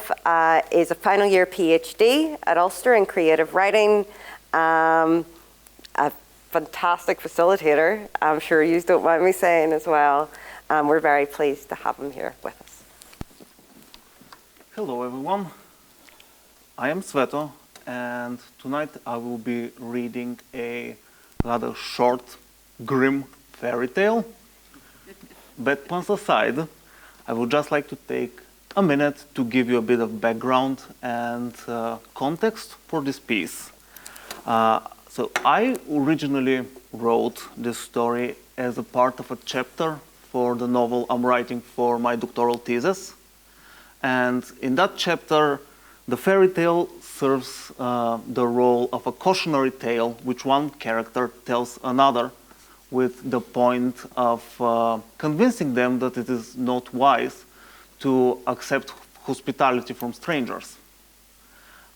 is a final year PhD at Ulster in creative writing, a fantastic facilitator, I'm sure you don't mind me saying as well. We're very pleased to have him here with us. Hello everyone, I am Sveto, and tonight I will be reading a rather short, grim fairy tale. Bad puns aside, I would just like to take a minute to give you a bit of background and context for this piece. So I originally wrote this story as a part of a chapter for the novel I'm writing for my doctoral thesis. And in that chapter, the fairy tale serves the role of a cautionary tale which one character tells another with the point of convincing them that it is not wise to accept hospitality from strangers.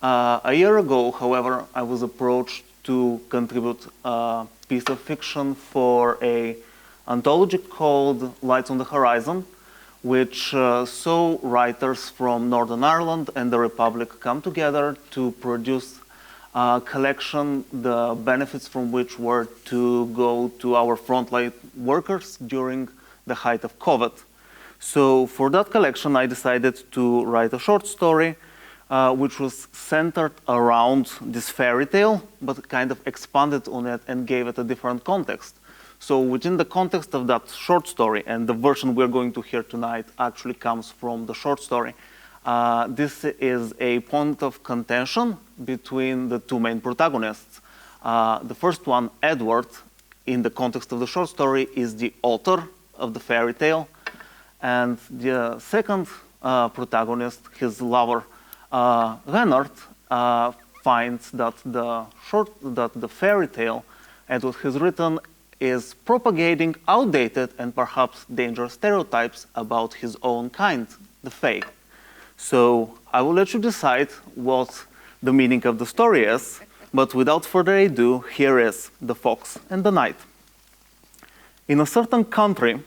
A year ago, however, I was approached to contribute a piece of fiction for an anthology called Lights on the Horizon, which saw writers from Northern Ireland and the Republic come together to produce a collection, the benefits from which were to go to our frontline workers during the height of COVID. So for that collection, I decided to write a short story which was centered around this fairy tale, but kind of expanded on it and gave it a different context. So within the context of that short story, and the version we're going to hear tonight actually comes from the short story, this is a point of contention between the 2 main protagonists. The first one, Edward, in the context of the short story, is the author of the fairy tale. And the second protagonist, his lover, Leonard, finds that the fairy tale Edward has written is propagating outdated and perhaps dangerous stereotypes about his own kind, the Fae. So I will let you decide what the meaning of the story is, but without further ado, here is The Fox and the Knight. In a certain country,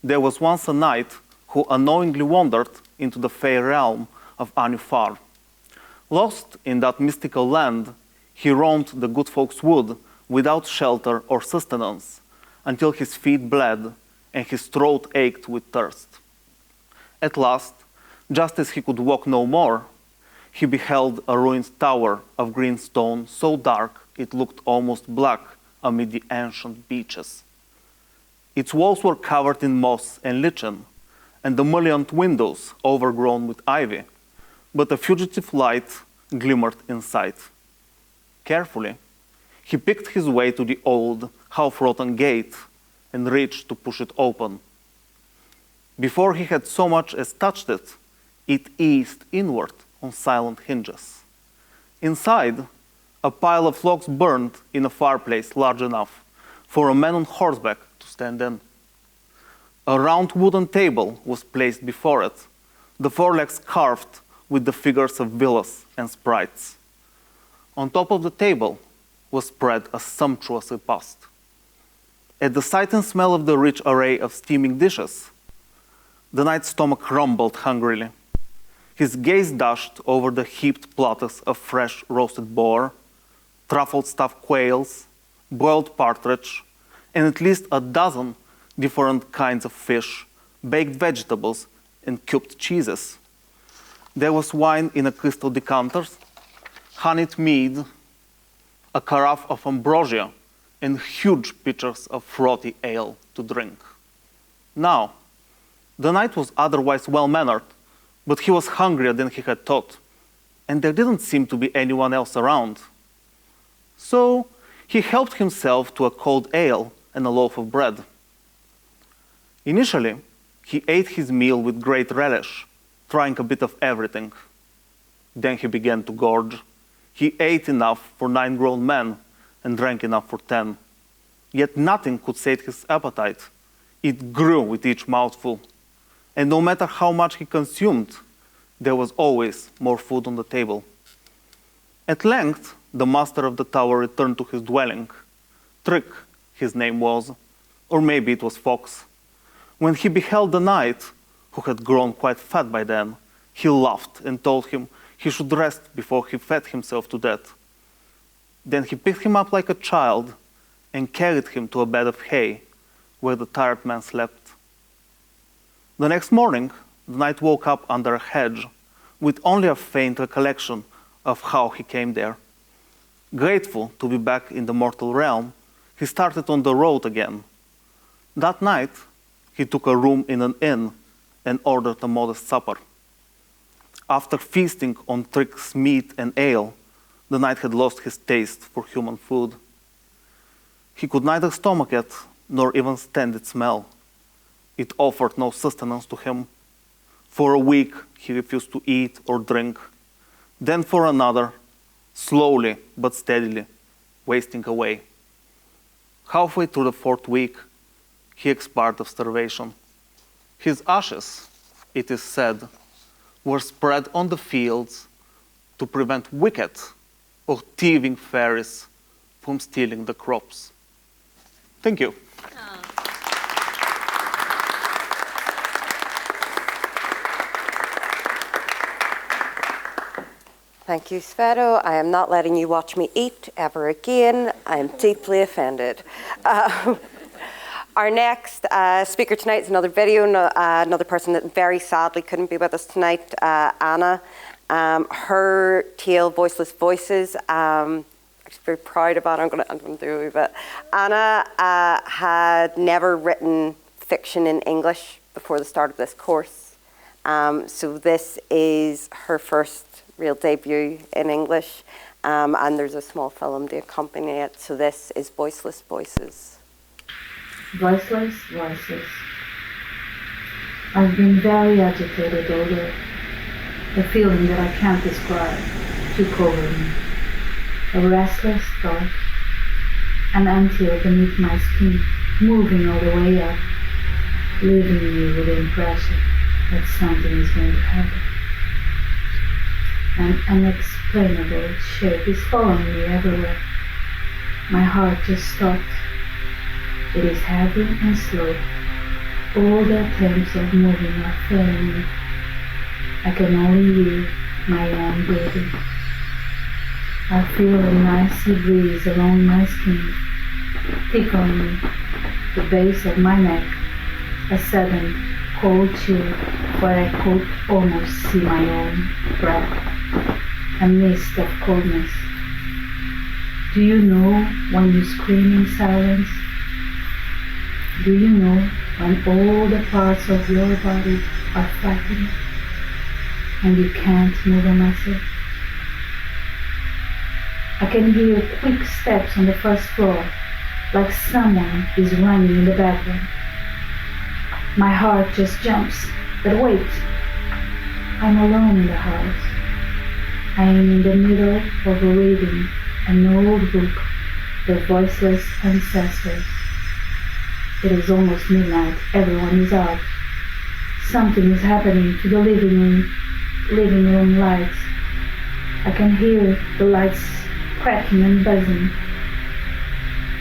there was once a knight who unknowingly wandered into the Fae realm of Anufar. Lost in that mystical land, he roamed the good folk's wood without shelter or sustenance, until his feet bled and his throat ached with thirst. At last, just as he could walk no more, he beheld a ruined tower of green stone so dark it looked almost black amid the ancient beeches. Its walls were covered in moss and lichen, and the mullioned windows overgrown with ivy, but a fugitive light glimmered inside. Carefully, he picked his way to the old, half-rotten gate and reached to push it open. Before he had so much as touched it, it eased inward on silent hinges. Inside, a pile of logs burned in a fireplace large enough for a man on horseback to stand in. A round wooden table was placed before it, the forelegs carved with the figures of villas and sprites. On top of the table was spread a sumptuous repast. At the sight and smell of the rich array of steaming dishes, the knight's stomach rumbled hungrily. His gaze dashed over the heaped platters of fresh roasted boar, truffle stuffed quails, boiled partridge, and at least a dozen different kinds of fish, baked vegetables, and cubed cheeses. There was wine in a crystal decanter, honeyed mead, a carafe of ambrosia, and huge pitchers of frothy ale to drink. Now, the knight was otherwise well-mannered, but he was hungrier than he had thought, and there didn't seem to be anyone else around. So he helped himself to a cold ale and a loaf of bread. Initially, he ate his meal with great relish, trying a bit of everything. Then he began to gorge. He ate enough for 9 grown men and drank enough for 10. Yet nothing could sate his appetite. It grew with each mouthful. And no matter how much he consumed, there was always more food on the table. At length, the master of the tower returned to his dwelling. Trick, his name was, or maybe it was Fox. When he beheld the knight, who had grown quite fat by then, he laughed and told him he should rest before he fed himself to death. Then he picked him up like a child and carried him to a bed of hay, where the tired man slept. The next morning, the knight woke up under a hedge, with only a faint recollection of how he came there. Grateful to be back in the mortal realm, he started on the road again. That night, he took a room in an inn and ordered a modest supper. After feasting on Trick's meat and ale, the knight had lost his taste for human food. He could neither stomach it nor even stand its smell. It offered no sustenance to him. For a week, he refused to eat or drink. Then for another, slowly but steadily, wasting away. Halfway through the 4th week, he expired of starvation. His ashes, it is said, were spread on the fields to prevent wicked or thieving fairies from stealing the crops. Thank you. Thank you, Sveto. I am not letting you watch me eat ever again. I am deeply offended. Our next speaker tonight is another video, another person that very sadly couldn't be with us tonight, Anna. Her tale, Voiceless Voices, I'm actually very proud about it. I'm going to do a wee bit. Anna had never written fiction in English before the start of this course. So this is her first real debut in English, and there's a small film to accompany it. So this is Voiceless Voices. Voiceless Voices. I've been very agitated all day. A feeling that I can't describe took over me. A restless thought, an anthill beneath my skin, moving all the way up, leaving me with the impression that something is going to happen. An unexplainable shape is following me everywhere. My heart just stopped. It is heavy and slow. All the attempts of moving are failing me. I can only hear my own breathing. I feel an icy breeze along my skin, tickling me, the base of my neck, a sudden cold chill where I could almost see my own breath. a mist of coldness. Do you know when you scream in silence? Do you know when all the parts of your body are frightened and you can't move a muscle? I can hear quick steps on the first floor, like someone is running in the background. My heart just jumps, but wait, I'm alone in the house. I am in the middle of reading an old book, The Voiceless Ancestors. It is almost midnight, everyone is out. Something is happening to the living room lights. I can hear the lights cracking and buzzing.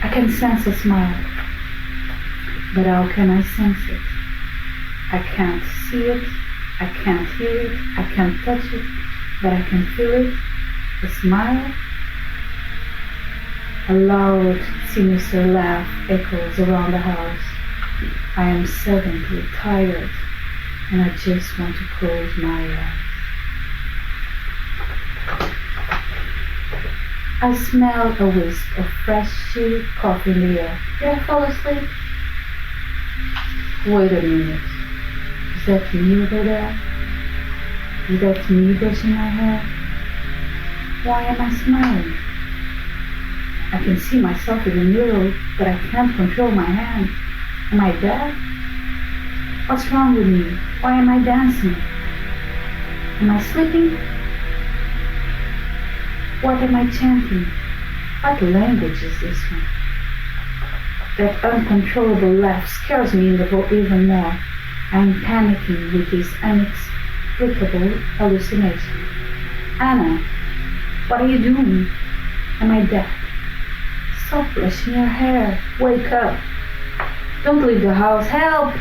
I can sense a smile, but how can I sense it? I can't see it, I can't hear it, I can't touch it, but I can feel it, a smile. A loud, sinister laugh echoes around the house. I am suddenly tired, and I just want to close my eyes. I smell a wisp of fresh chili coffee in the air. Did I fall asleep? Wait a minute. Is that me over there? Is that me brushing my hair? Why am I smiling? I can see myself in the mirror, but I can't control my hand. Am I deaf? What's wrong with me? Why am I dancing? Am I sleeping? What am I chanting? What language is this one? That uncontrollable laugh scares me even more. I am panicking with this inexplicable hallucination. Anna, what are you doing? Am I deaf? Stop brushing your hair. Wake up. Don't leave the house. Help!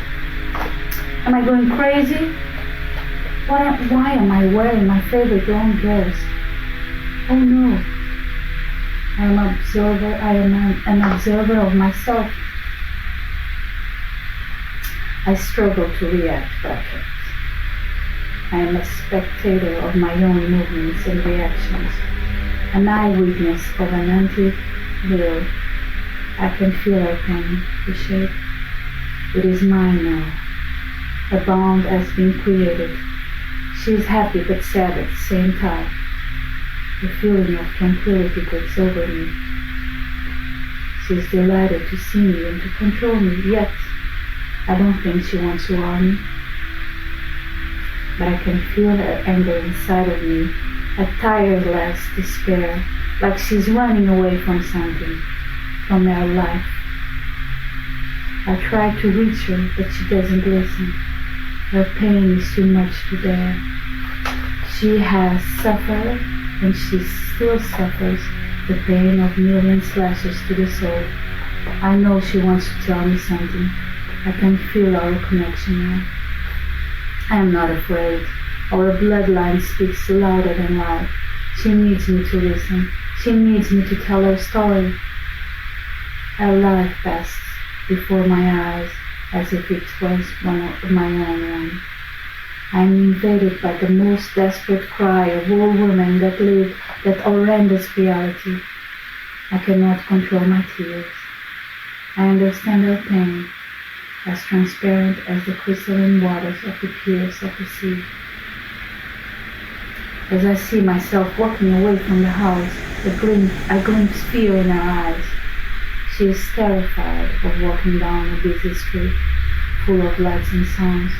Am I going crazy? Why am I wearing my favorite long dress? Oh no. I am an observer of myself. I struggle to react, but I can't. I am a spectator of my own movements and reactions, an eyewitness of an antique will. I can feel her pain, the shape. It is mine now. A bond has been created. She is happy but sad at the same time. The feeling of tranquility takes over me. She is delighted to see me and to control me, yet I don't think she wants to harm me. But I can feel her anger inside of me, a tireless despair, like she's running away from something, from her life. I try to reach her, but she doesn't listen. Her pain is too much to bear. She has suffered, and she still suffers the pain of million slashes to the soul. I know she wants to tell me something. I can feel our connection now. I am not afraid. Our bloodline speaks louder than life. She needs me to listen. She needs me to tell her story. Her life passed before my eyes as if it was one of my own one. I am invaded by the most desperate cry of all women that live that horrendous reality. I cannot control my tears. I understand her pain, as transparent as the crystalline waters of the piers of the sea. As I see myself walking away from the house, I glimpse fear in her eyes. She is terrified of walking down a busy street, full of lights and sounds.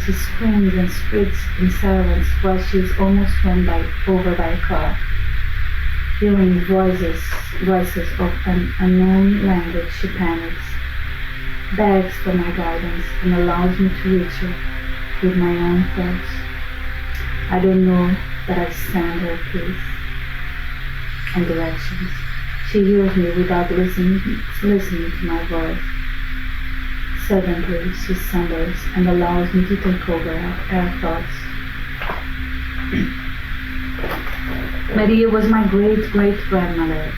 She screams and squeaks in silence while she is almost run over by a car. Hearing voices of an unknown language, she panics, begs for my guidance, and allows me to reach her with my own thoughts. I don't know, but I stand her peace and directions. She hears me without listening to my voice. Suddenly, she slumbers and allows me to take over her thoughts. Maria was my great-great-grandmother,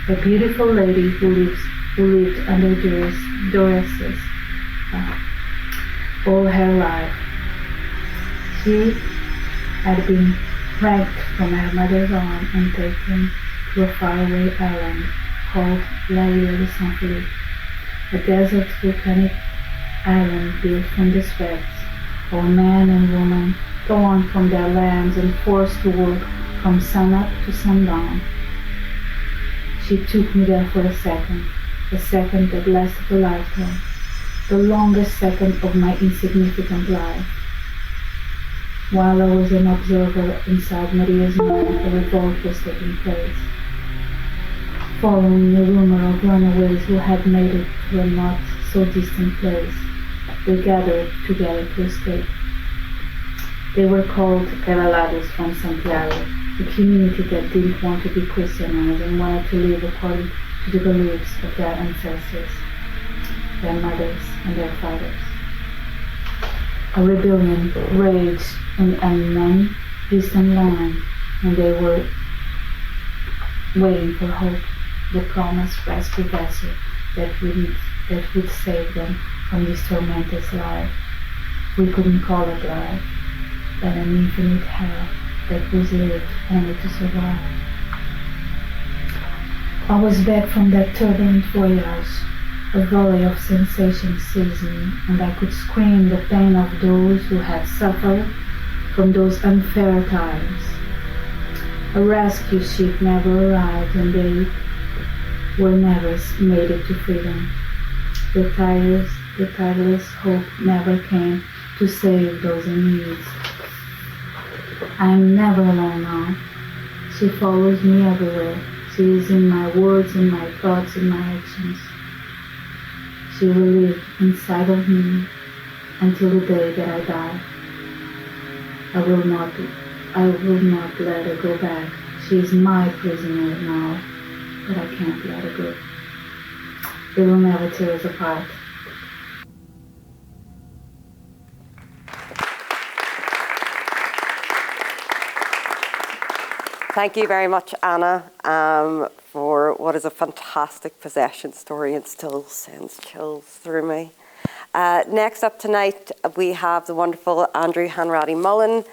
a beautiful lady who lived under duresses all her life. She had been wrenched from her mother's arm and taken to a faraway island called La Isla de San Felipe, a desert volcanic island built from the sweats of men and women torn from their lands and forced to work from sunup to sundown. She took me there for a second that lasted a lifetime, the longest second of my insignificant life. While I was an observer inside Maria's mind, a revolt was taking place. Following a rumor of runaways who had made it to a not so distant place, they gathered together to escape. They were called Revelados from Santiago, a community that didn't want to be Christianized and wanted to live according to the beliefs of their ancestors, their mothers and their fathers. A rebellion raged in an non-distant land, and they were waiting for hope, the promised rescue vessel that would save them from this tormented life. We couldn't call it life, but an infinite hell that was lived only to survive. I was back from that turbulent voyage. A volley of sensations seized me, and I could scream the pain of those who had suffered from those unfair times. A rescue ship never arrived, and they were never made it to freedom. The tireless hope never came to save those in need. I am never alone now. She follows me everywhere. She is in my words, in my thoughts, in my actions. She will live inside of me until the day that I die. I will not let her go back. She is my prisoner now, but I can't let her go. They will never tear us apart. Thank you very much, Anna, for what is a fantastic possession story and still sends chills through me. Next up tonight, we have the wonderful Andrew Hanratty Mullen,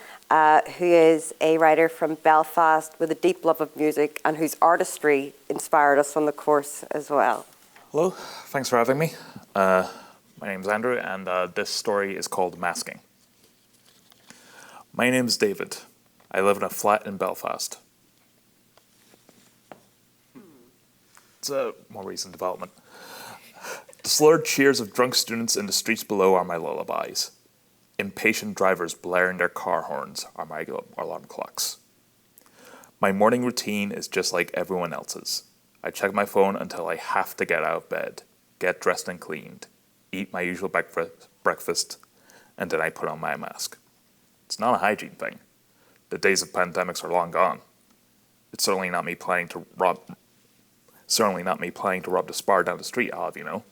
who is a writer from Belfast with a deep love of music and whose artistry inspired us on the course as well. Hello, thanks for having me. My name's Andrew, and this story is called Masking. My name's David. I live in a flat in Belfast. It's a more recent development. The slurred cheers of drunk students in the streets below are my lullabies. Impatient drivers blaring their car horns are my alarm clocks. My morning routine is just like everyone else's. I check my phone until I have to get out of bed, get dressed and cleaned, eat my usual breakfast, and then I put on my mask. It's not a hygiene thing. The days of pandemics are long gone. It's certainly not me planning to rob the Spar down the street, I'll have you know.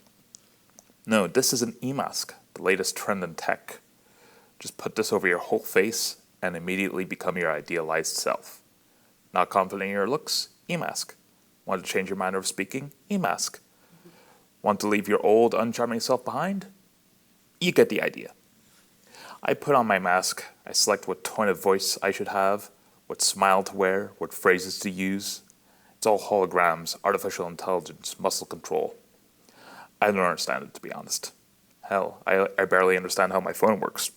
No, this is an e-mask, the latest trend in tech. Just put this over your whole face and immediately become your idealized self. Not confident in your looks? E-mask. Want to change your manner of speaking? E-mask. Want to leave your old, uncharming self behind? You get the idea. I put on my mask, I select what tone of voice I should have, what smile to wear, what phrases to use. It's all holograms, artificial intelligence, muscle control. I don't understand it, to be honest. Hell, I barely understand how my phone works.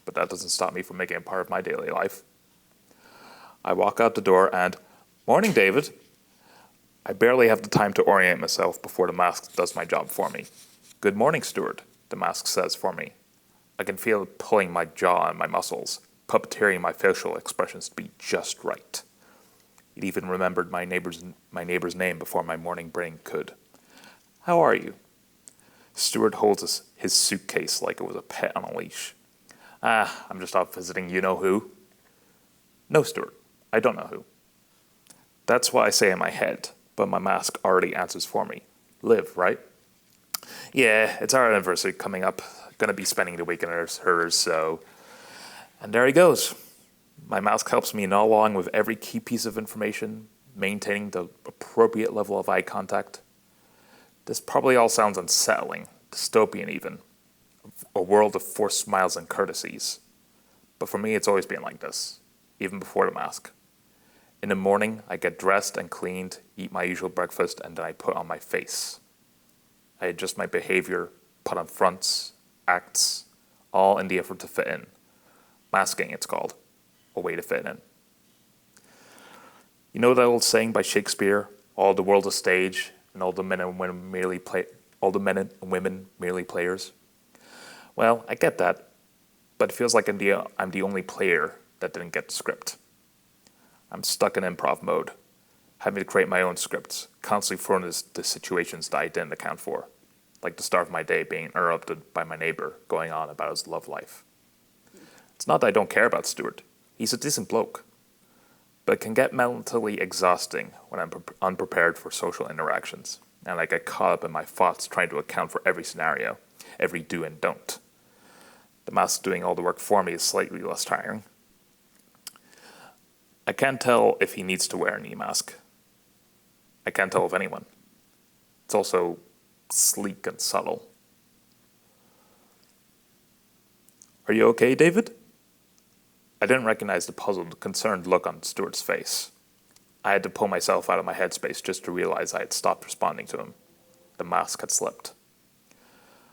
But that doesn't stop me from making it part of my daily life. I walk out the door and, "Morning, David." I barely have the time to orient myself before the mask does my job for me. "Good morning, Stuart," the mask says for me. I can feel it pulling my jaw and my muscles, puppeteering my facial expressions to be just right. It even remembered my neighbor's name before my morning brain could. "How are you?" Stuart holds his suitcase like it was a pet on a leash. I'm just off visiting you-know-who." "No, Stuart, I don't know who." That's what I say in my head, but my mask already answers for me. "Liv, right?" "Yeah, it's our anniversary coming up. Gonna be spending the weekend at hers, so..." And there he goes. My mask helps me nod along with every key piece of information, maintaining the appropriate level of eye contact. This probably all sounds unsettling, dystopian even. A world of forced smiles and courtesies. But for me, it's always been like this. even before the mask. In the morning, I get dressed and cleaned, eat my usual breakfast, and then I put on my face. I adjust my behavior, put on fronts, acts, all in the effort to fit in. Masking, it's called. A way to fit in. You know that old saying by Shakespeare, all the world's a stage, and all the men and women merely players? Well, I get that, but it feels like I'm the only player that didn't get the script. I'm stuck in improv mode, having to create my own scripts, constantly thrown into situations that I didn't account for, like the start of my day being interrupted by my neighbor going on about his love life. It's not that I don't care about Stuart. He's a decent bloke. But it can get mentally exhausting when I'm unprepared for social interactions, and I get caught up in my thoughts trying to account for every scenario, every do and don't. The mask doing all the work for me is slightly less tiring. I can't tell if he needs to wear an e-mask. I can't tell of anyone. It's also sleek and subtle. Are you okay, David? I didn't recognize the puzzled, concerned look on Stuart's face. I had to pull myself out of my headspace just to realize I had stopped responding to him. The mask had slipped.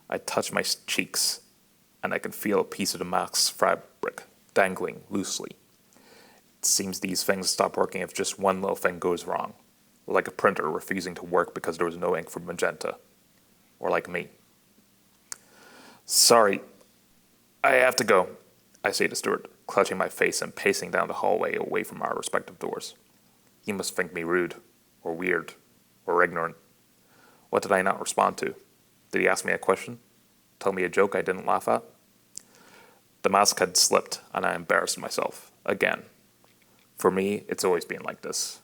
I touched my cheeks, and I could feel a piece of the mask's fabric dangling loosely. It seems these things stop working if just one little thing goes wrong, like a printer refusing to work because there was no ink for magenta, or like me. Sorry, I have to go, I say to Stuart, clutching my face and pacing down the hallway away from our respective doors. He must think me rude, or weird, or ignorant. What did I not respond to? Did he ask me a question? Tell me a joke I didn't laugh at? The mask had slipped, and I embarrassed myself, again. For me, it's always been like this.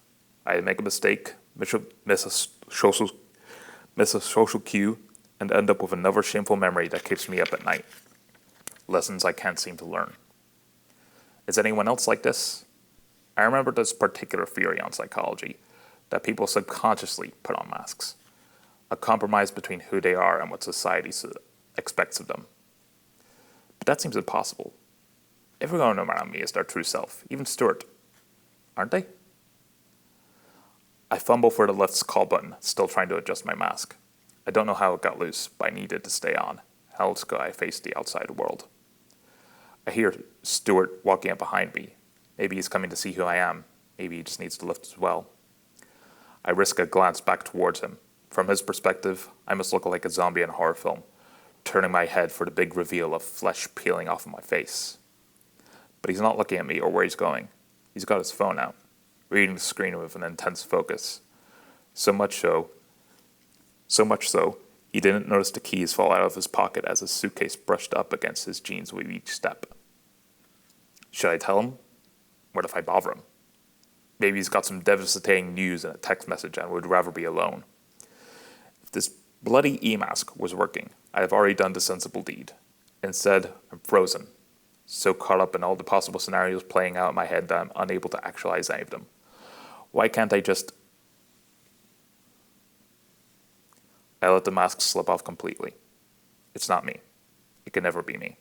I make a mistake, miss a social cue, and end up with another shameful memory that keeps me up at night. Lessons I can't seem to learn. Is anyone else like this? I remember this particular theory on psychology, that people subconsciously put on masks. A compromise between who they are and what society expects of them. But that seems impossible. Everyone around me is their true self, even Stuart. Aren't they? I fumble for the left's call button, still trying to adjust my mask. I don't know how it got loose, but I needed to stay on. How else could I face the outside world? I hear Stuart walking up behind me. Maybe he's coming to see who I am. Maybe he just needs to lift as well. I risk a glance back towards him. From his perspective, I must look like a zombie in a horror film, turning my head for the big reveal of flesh peeling off of my face. But he's not looking at me or where he's going. He's got his phone out, reading the screen with an intense focus. So much so, he didn't notice the keys fall out of his pocket as his suitcase brushed up against his jeans with each step. Should I tell him? What if I bother him? Maybe he's got some devastating news in a text message and would rather be alone. If this bloody e-mask was working, I have already done the sensible deed. Instead, I'm frozen, so caught up in all the possible scenarios playing out in my head that I'm unable to actualize any of them. Why can't I just... I let the mask slip off completely. It's not me. It can never be me.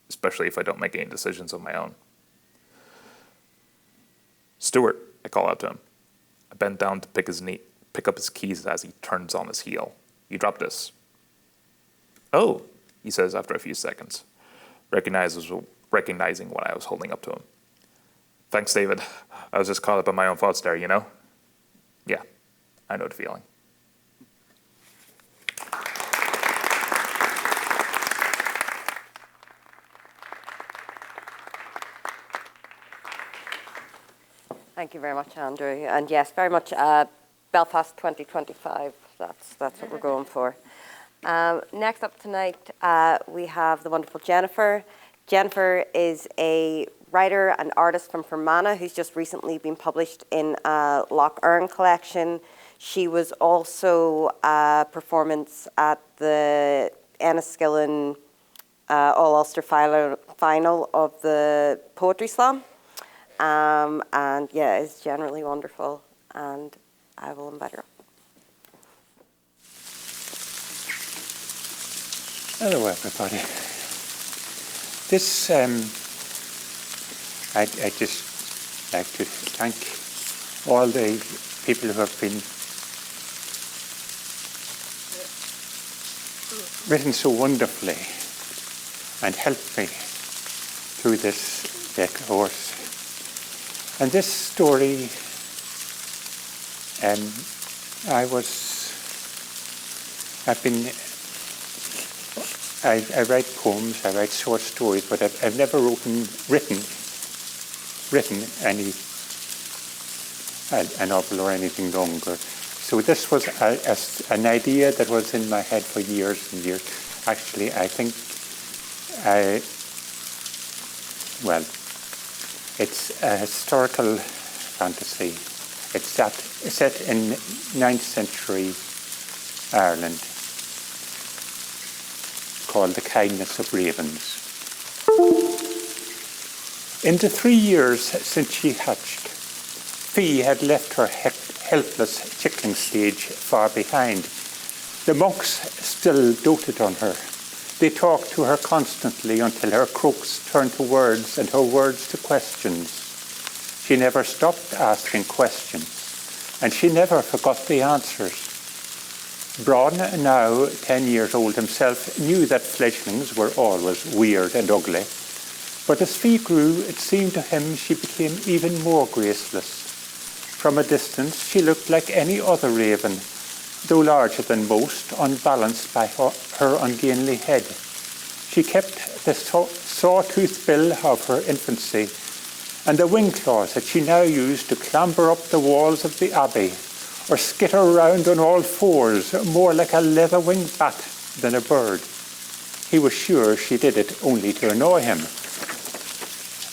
Especially if I don't make any decisions of my own. Stuart, I call out to him. I bend down to pick up his keys as he turns on his heel. You dropped this. Oh, he says after a few seconds, recognizing what I was holding up to him. Thanks, David. I was just caught up in my own thoughts there, you know? Yeah, I know the feeling. Thank you very much, Andrew. And yes, very much Belfast 2025. That's what we're going for. Next up tonight, we have the wonderful Jennifer. Jennifer is a writer and artist from Fermanagh who's just recently been published in a Loch Earn collection. She was also a performance at the Enniskillen All Ulster final of the Poetry Slam. And yeah, it's generally wonderful, and I will invite her up. Hello, everybody. This, I just like to thank all the people who have been written so wonderfully and helped me through this course. And this story, I write poems, I write short stories, but I've never written a novel or anything longer. So this was an idea that was in my head for years and years. Actually, I think it's a historical fantasy. It's set in 9th century Ireland, called The Kindness of Ravens. In the 3 years since she hatched, Fee had left her helpless chickling stage far behind. The monks still doted on her. They talked to her constantly until her croaks turned to words and her words to questions. She never stopped asking questions, and she never forgot the answers. Bron, now 10 years old himself, knew that fledglings were always weird and ugly. But as Fee grew, it seemed to him she became even more graceless. From a distance, she looked like any other raven, though larger than most, unbalanced by her ungainly head. She kept the sawtooth bill of her infancy and the wing claws that she now used to clamber up the walls of the abbey or skitter around on all fours, more like a leather-winged bat than a bird. He was sure she did it only to annoy him.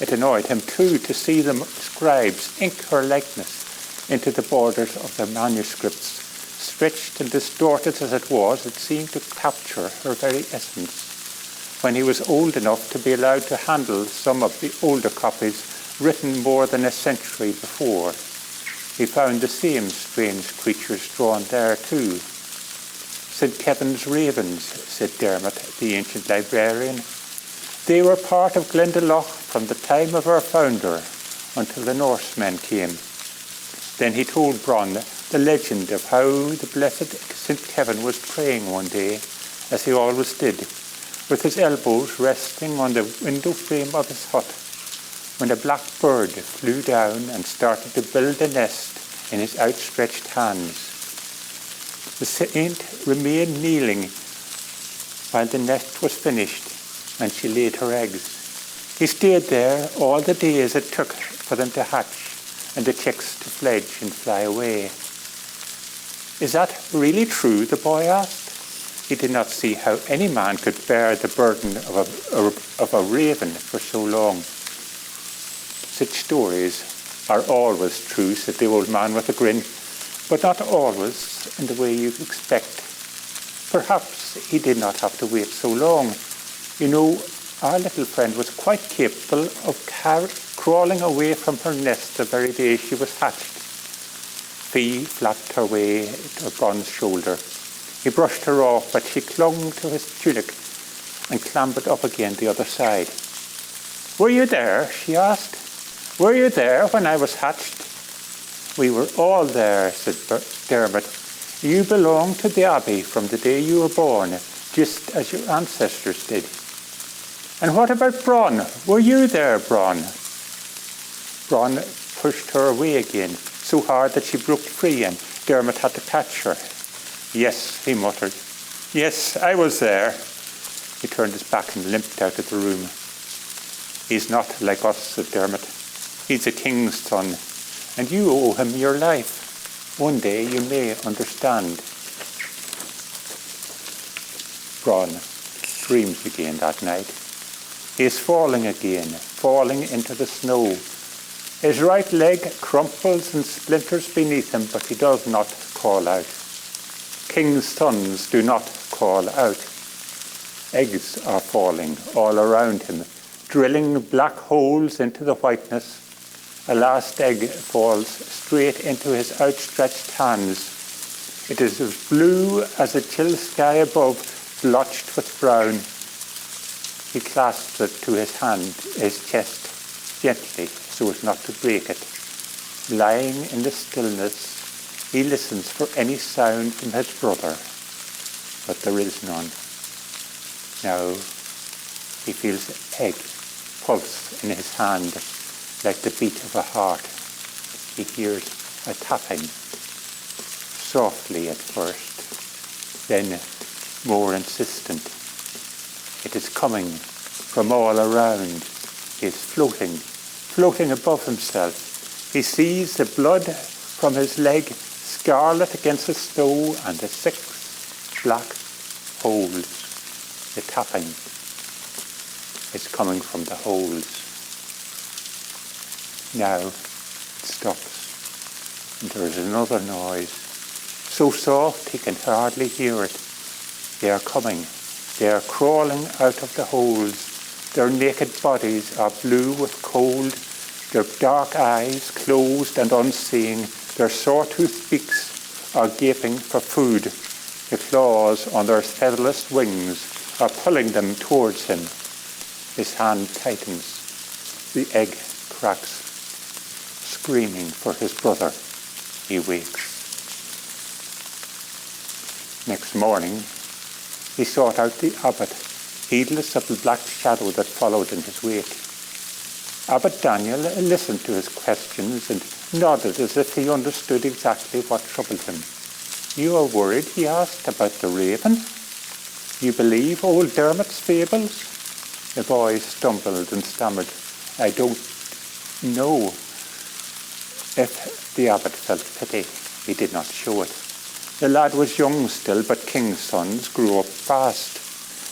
It annoyed him too to see the scribes ink her likeness into the borders of their manuscripts. Stretched and distorted as it was, it seemed to capture her very essence. When he was old enough to be allowed to handle some of the older copies written more than a century before, he found the same strange creatures drawn there too. St. Kevin's ravens, said Dermot, the ancient librarian. They were part of Glendalough from the time of our founder until the Norsemen came. Then he told Bron the legend of how the blessed St. Kevin was praying one day, as he always did, with his elbows resting on the window frame of his hut, when a black bird flew down and started to build a nest in his outstretched hands. The saint remained kneeling while the nest was finished and she laid her eggs. He stayed there all the days it took for them to hatch and the chicks to fledge and fly away. Is that really true? The boy asked. He did not see how any man could bear the burden of a raven for so long. Such stories are always true, said the old man with a grin, but not always in the way you expect. Perhaps he did not have to wait so long. You know, our little friend was quite capable of crawling away from her nest the very day she was hatched. Fee flapped her way to Bron's shoulder. He brushed her off, but she clung to his tunic and clambered up again the other side. Were you there? She asked. Were you there when I was hatched? We were all there, said Dermot. You belong to the abbey from the day you were born, just as your ancestors did. And what about Bron? Were you there, Bron? Bron pushed her away again, so hard that she broke free and Dermot had to catch her. Yes, he muttered. Yes, I was there. He turned his back and limped out of the room. He's not like us, said Dermot. He's a king's son, and you owe him your life. One day you may understand. Bron dreams again that night. He is falling again, falling into the snow. His right leg crumples and splinters beneath him, but he does not call out. King's sons do not call out. Eggs are falling all around him, drilling black holes into the whiteness. A last egg falls straight into his outstretched hands. It is as blue as a chill sky above, blotched with brown. He clasps it to his chest, gently, so as not to break it. Lying in the stillness, he listens for any sound from his brother, but there is none. Now he feels the egg pulse in his hand like the beat of a heart. He hears a tapping, softly at first, then more insistent. It is coming from all around. He is floating above himself. He sees the blood from his leg scarlet against the snow and the 6 black holes. The tapping is coming from the holes. Now it stops, and there is another noise, so soft he can hardly hear it. They are coming. They are crawling out of the holes. Their naked bodies are blue with cold, their dark eyes closed and unseeing. Their sawtooth beaks are gaping for food. The claws on their featherless wings are pulling them towards him. His hand tightens. The egg cracks, screaming for his brother. He wakes. Next morning, he sought out the abbot, heedless of the black shadow that followed in his wake. Abbot Daniel listened to his questions and nodded as if he understood exactly what troubled him. "You are worried," he asked, "about the raven? You believe old Dermot's fables?" The boy stumbled and stammered, "I don't know." If the abbot felt pity, he did not show it. The lad was young still, but king's sons grew up fast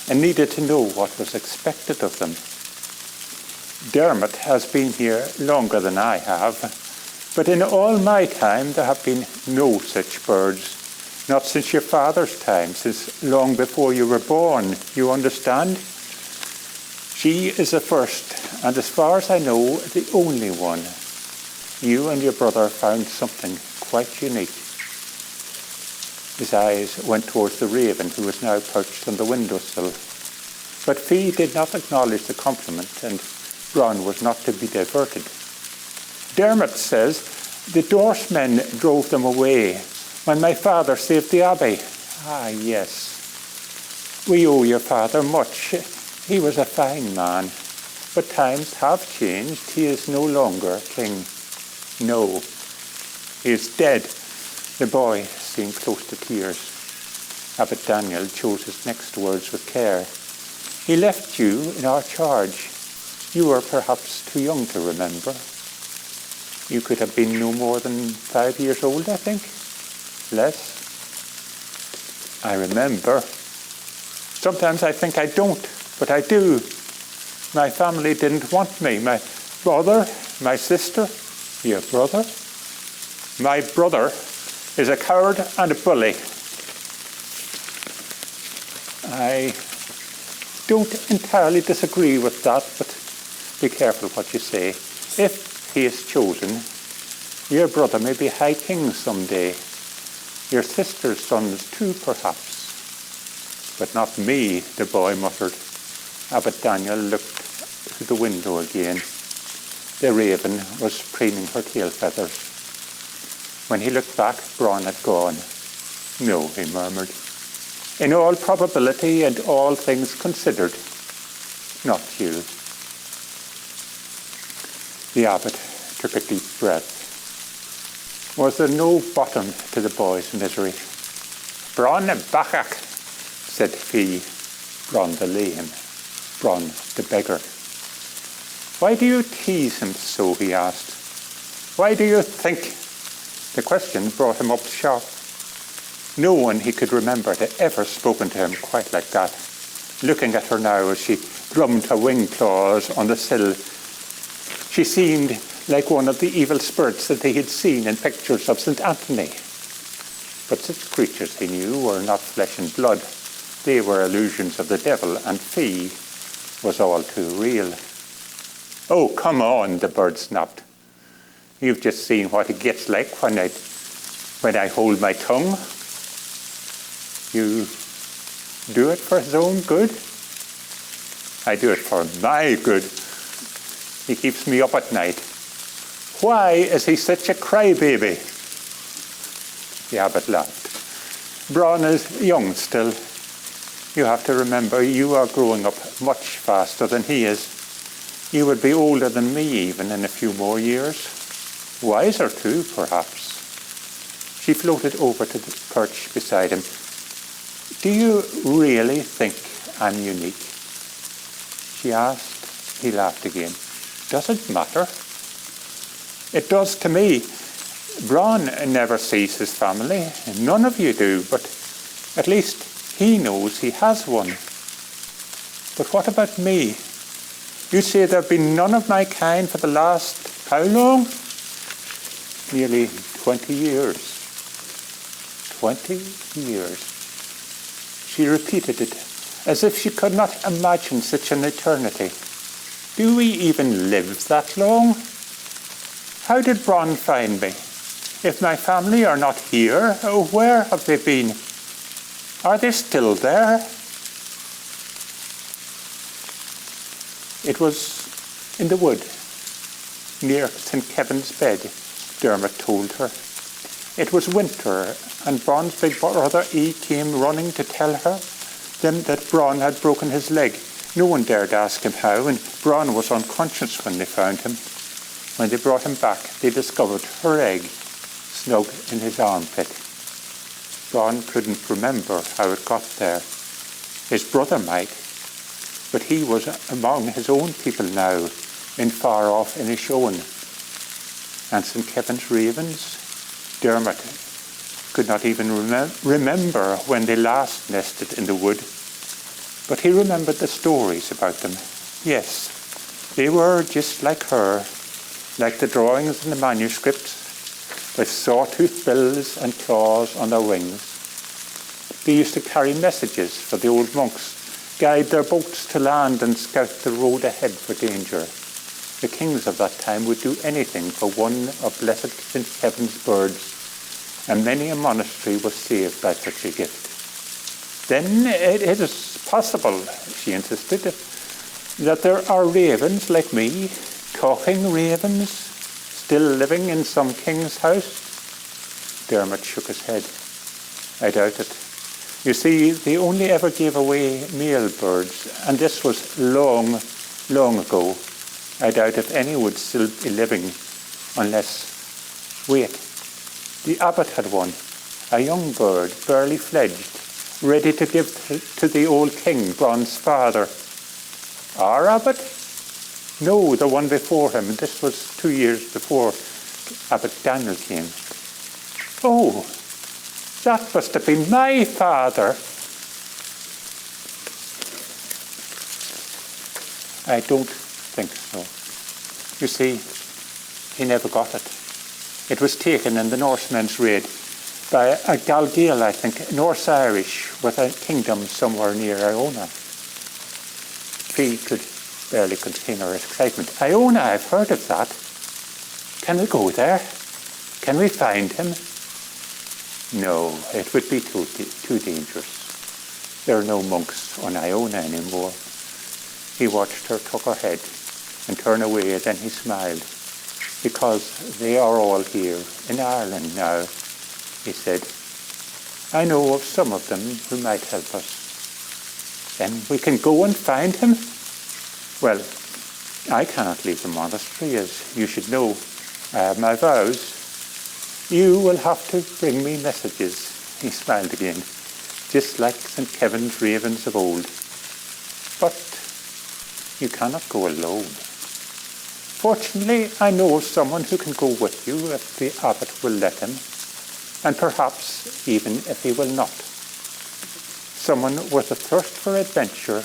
and needed to know what was expected of them. "Dermot has been here longer than I have, but in all my time there have been no such birds. Not since your father's time, since long before you were born, you understand? She is the first, and as far as I know, the only one. You and your brother found something quite unique." His eyes went towards the raven, who was now perched on the windowsill. But Fee did not acknowledge the compliment, and Bron was not to be diverted. "Dermot says the Dorsemen drove them away when my father saved the abbey." "Ah, yes. We owe your father much. He was a fine man. But times have changed. He is no longer king." "No, he is dead." The boy seemed close to tears. Abbot Daniel chose his next words with care. "He left you in our charge. You were perhaps too young to remember. You could have been no more than 5 years old, I think. Less. I remember. Sometimes I think I don't, but I do. My family didn't want me. My brother, my sister, your brother. My brother is a coward and a bully. I don't entirely disagree with that, but be careful what you say. If he is chosen, your brother may be High King someday. Your sister's sons too, perhaps. But not me," the boy muttered. Abbot Daniel looked through the window again. The raven was preening her tail feathers. When he looked back, Bron had gone. "No," he murmured. "In all probability and all things considered, not you." The abbot took a deep breath. Was there no bottom to the boy's misery? "Bron Bachach," said Fee. Bron the lame, Bron the beggar. "Why do you tease him so?" he asked. "Why do you think?" The question brought him up sharp. No one he could remember had ever spoken to him quite like that. Looking at her now as she drummed her wing claws on the sill, she seemed like one of the evil spirits that he had seen in pictures of St. Anthony. But such creatures, he knew, were not flesh and blood. They were illusions of the devil, and Fee was all too real. "Oh, come on," the bird snapped. "You've just seen what it gets like when I hold my tongue. You do it for his own good. I do it for my good. He keeps me up at night. Why is he such a crybaby? The abbot laughed. Bron is young still. You have to remember, you are growing up much faster than he is. You would be older than me even in a few more years. Wiser too, perhaps. She floated over to the perch beside him. Do you really think I'm unique? She asked. He laughed again. Does it matter? It does to me. Bron never sees his family. None of you do, but at least he knows he has one. But what about me? You say there have been none of my kind for the last, how long? Nearly 20 years. 20 years. She repeated it, as if she could not imagine such an eternity. Do we even live that long? How did Bron find me? If my family are not here, where have they been? Are they still there? It was in the wood, near St. Kevin's bed, Dermot told her. It was winter, and Bron's big brother E came running to tell her then that Bron had broken his leg. No one dared ask him how, and Bron was unconscious when they found him. When they brought him back, they discovered her egg snug in his armpit. Bron couldn't remember how it got there. His brother might, but he was among his own people now, in far off Inishowen. And St. Kevin's ravens, Dermot could not even remember when they last nested in the wood, but he remembered the stories about them. Yes, they were just like her, like the drawings in the manuscripts, with sawtooth bills and claws on their wings. They used to carry messages for the old monks, guide their boats to land and scout the road ahead for danger. The kings of that time would do anything for one of blessed St. Kevin's birds, and many a monastery was saved by such a gift. Then it is possible, she insisted, that there are ravens like me, talking ravens, still living in some king's house. Dermot shook his head. I doubt it. You see, they only ever gave away male birds, and this was long, long ago. I doubt if any would still be living, unless... Wait, the abbot had one, a young bird, barely fledged, ready to give to the old king, Bron's father. Our abbot? No, the one before him. This was 2 years before Abbot Daniel came. Oh, that must have been my father. I don't think so. You see, he never got it. It was taken in the Norsemen's raid by a Galgael, I think, Norse Irish, with a kingdom somewhere near Iona. She could barely contain her excitement. Iona, I've heard of that. Can we go there? Can we find him? No, it would be too dangerous. There are no monks on Iona anymore. He watched her tuck her head and turn away, then he smiled. Because they are all here in Ireland now, he said. I know of some of them who might help us. Then we can go and find him? Well, I cannot leave the monastery, as you should know. I have my vows. You will have to bring me messages, he smiled again, just like St. Kevin's ravens of old. But you cannot go alone. Fortunately, I know of someone who can go with you if the abbot will let him, and perhaps even if he will not. Someone with a thirst for adventure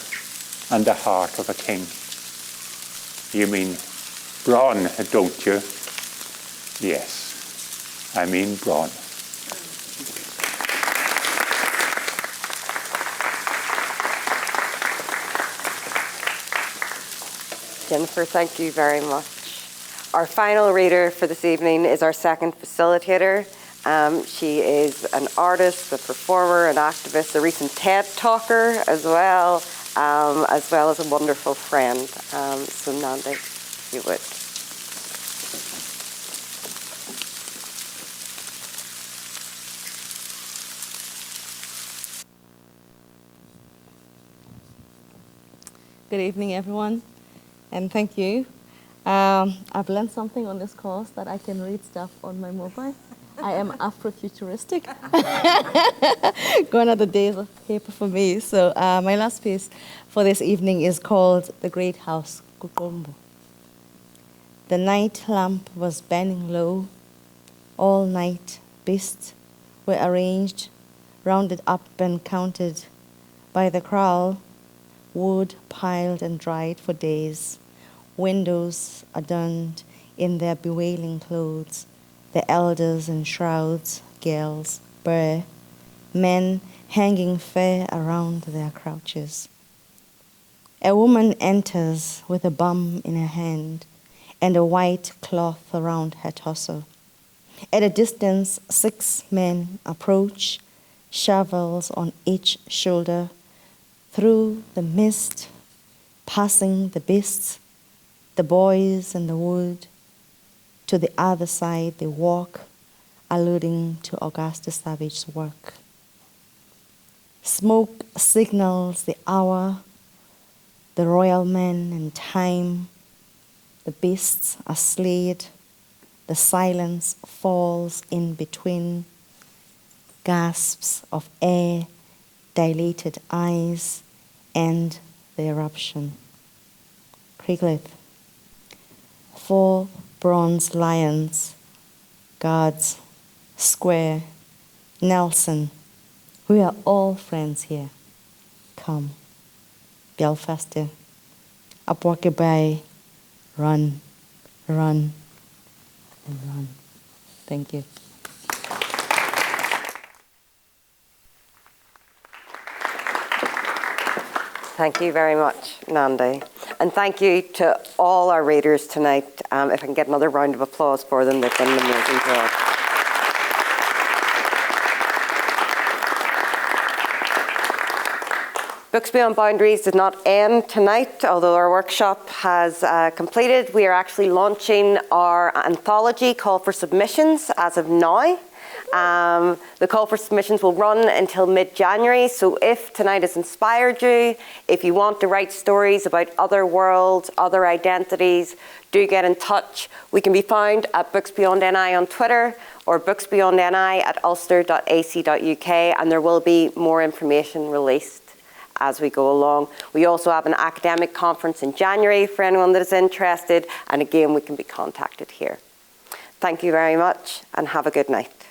and the heart of a king. You mean Bron, don't you? Yes, I mean Bron. Jennifer, thank you very much. Our final reader for this evening is our second facilitator. She is an artist, a performer, an activist, a recent TED talker as well as a wonderful friend. So Nandi, if you would. Good evening, everyone, and thank you. I've learned something on this course that I can read stuff on my mobile. I am Afrofuturistic. Gone are the days of paper for me. So my last piece for this evening is called The Great House, Kukombo. The night lamp was burning low. All night beasts were arranged, rounded up and counted by the kraal, wood piled and dried for days, windows adorned in their bewailing clothes, the elders in shrouds, girls bare, men hanging fair around their crouches. A woman enters with a bum in her hand and a white cloth around her torso. At a distance, 6 men approach, shovels on each shoulder, through the mist, passing the beasts, the boys in the wood. To the other side they walk, alluding to Augustus Savage's work. Smoke signals the hour, the royal men and time. The beasts are slayed, the silence falls in between. Gasps of air, dilated eyes, and the eruption. Cricklet. 4 bronze lions, guards, square, Nelson. We are all friends here. Come. Belfast. Upwalk by. Run, run, and run. Thank you. Thank you very much, Nandi. And thank you to all our readers tonight. If I can get another round of applause for them, they've done an amazing job. Books Beyond Boundaries did not end tonight, although our workshop has completed. We are actually launching our anthology, Call for Submissions, as of now. The call for submissions will run until mid-January, so if tonight has inspired you, if you want to write stories about other worlds, other identities, do get in touch. We can be found at Books Beyond NI on Twitter or booksbeyondni@ulster.ac.uk, and there will be more information released as we go along. We also have an academic conference in January for anyone that is interested, and again, we can be contacted here. Thank you very much, and have a good night.